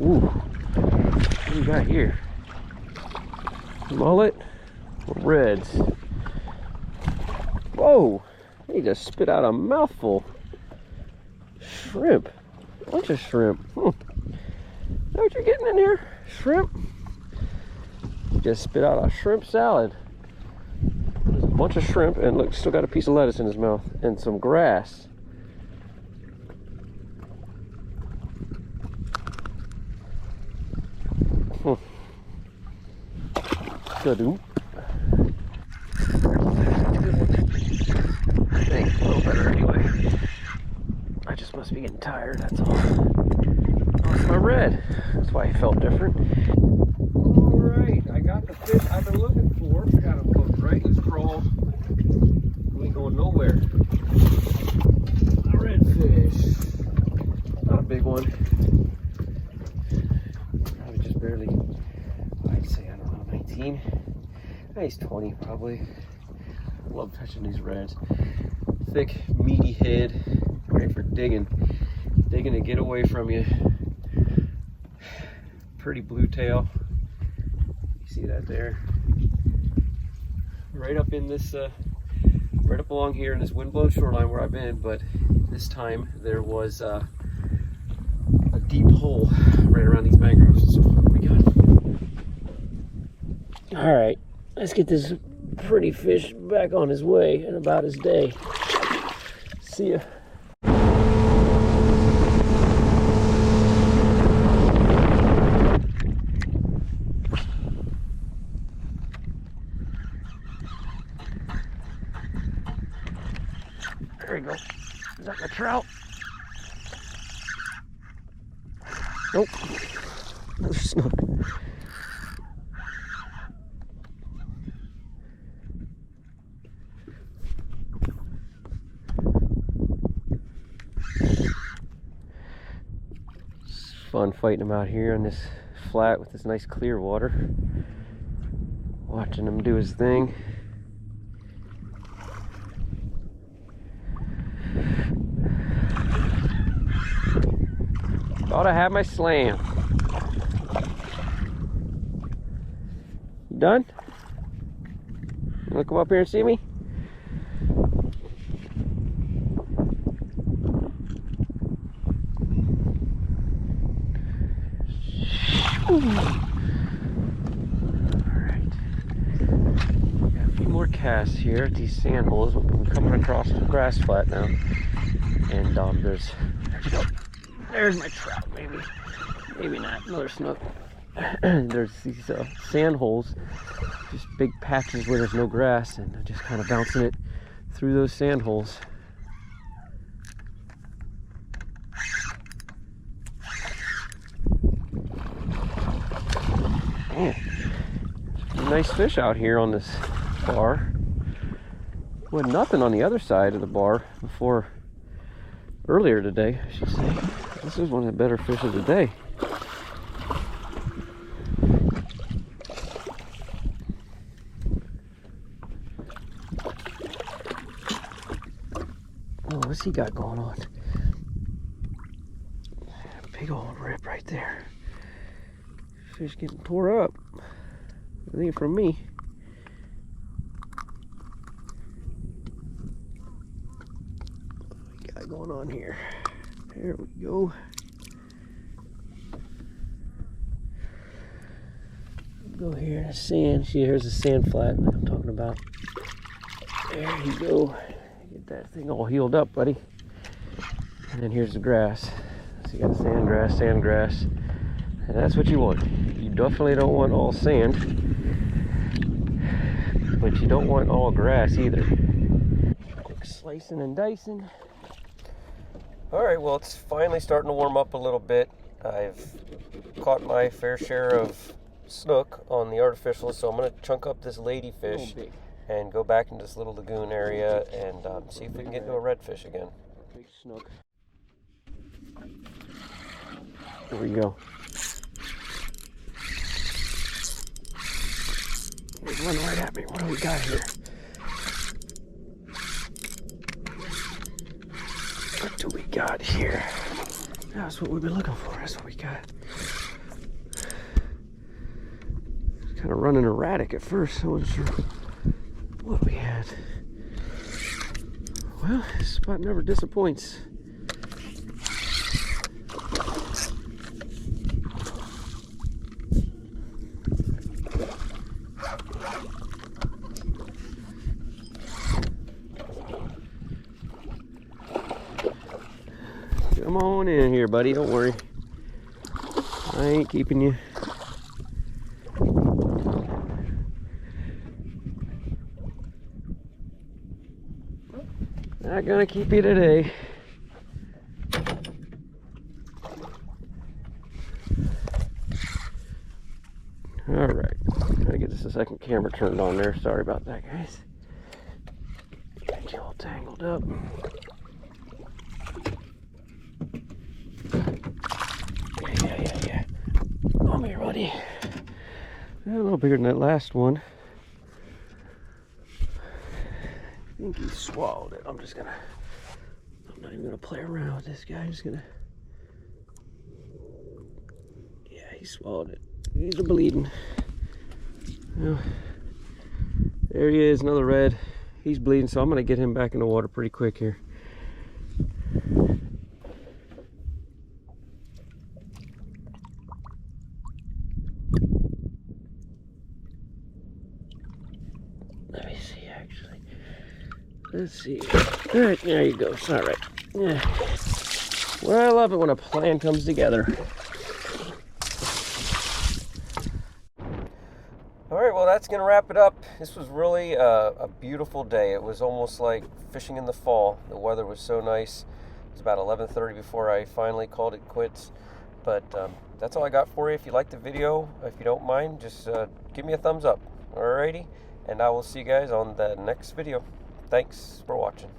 Ooh, what do we got here? Mullet or reds? Whoa, he just spit out a mouthful. Shrimp, bunch of shrimp. Know what you're getting in here? Shrimp? Just spit out a shrimp salad. There's a bunch of shrimp, and look, still got a piece of lettuce in his mouth and some grass. Good. I think a little better anyway. I just must be getting tired, that's all. Oh, it's my red. That's why he felt different. Alright, I got the fish I've been looking for. I got him hooked right in his crawl. He ain't going nowhere. A redfish. Not a big one. Probably just barely, I'd say, I don't know, 19. He's 20 probably. I love touching these reds. Thick, meaty head. Great for digging to get away from you. Pretty blue tail. You see that there? Right up in this, right up along here in this windblown shoreline where I've been, but this time there was a deep hole right around these mangroves. So what we got? All right, let's get this pretty fish back on his way and about his day. See ya. There we go. Is that my trout? Nope. Another snook. It's fun fighting him out here on this flat with this nice clear water. Watching him do his thing. Thought I had my slam. You done? You wanna come up here and see me? Alright. Got a few more casts here at these sand holes. I'm coming across the grass flat now. And there's you go. There's my trout, maybe not, another snook. There's these sand holes, just big patches where there's no grass, and I'm just kind of bouncing it through those sand holes. Man, nice fish out here on this bar. With nothing on the other side of the bar before earlier today, I should say. This is one of the better fish of the day. Oh, what's he got going on? Big old rip right there. Fish getting tore up. It ain't from me. What we got going on here? There we go. Go here in the sand. See, here's the sand flat like I'm talking about. There you go. Get that thing all healed up, buddy. And then here's the grass. So you got sand grass, and that's what you want. You definitely don't want all sand, but you don't want all grass either. Quick slicing and dicing. All right, well, it's finally starting to warm up a little bit. I've caught my fair share of snook on the artificial, so I'm going to chunk up this ladyfish and go back into this little lagoon area and see if we can get into a redfish again. Big snook. Here we go. He's running right at me. What do we got here? What do we got here? That's what we've been looking for. That's what we got. kind of running erratic at first. I wasn't sure what we had. Well, this spot never disappoints. Come on in here, buddy. Don't worry. I ain't keeping you. Not gonna keep you today. All right. Gotta get this second camera turned on there. Sorry about that, guys. Got you all tangled up. Yeah. Come here, buddy. A little bigger than that last one. I think he swallowed it. I'm not even gonna play around with this guy. I'm just gonna, yeah, he swallowed it. He's bleeding. Well, there he is, another red. He's bleeding, so I'm gonna get him back in the water pretty quick here. Let me see, actually. Let's see. All right, there you go. All right. Yeah. Well, I love it when a plan comes together. All right, well, that's going to wrap it up. This was really a beautiful day. It was almost like fishing in the fall. The weather was so nice. It was about 11:30 before I finally called it quits. But that's all I got for you. If you liked the video, if you don't mind, just give me a thumbs up. Alrighty, and I will see you guys on the next video. Thanks for watching.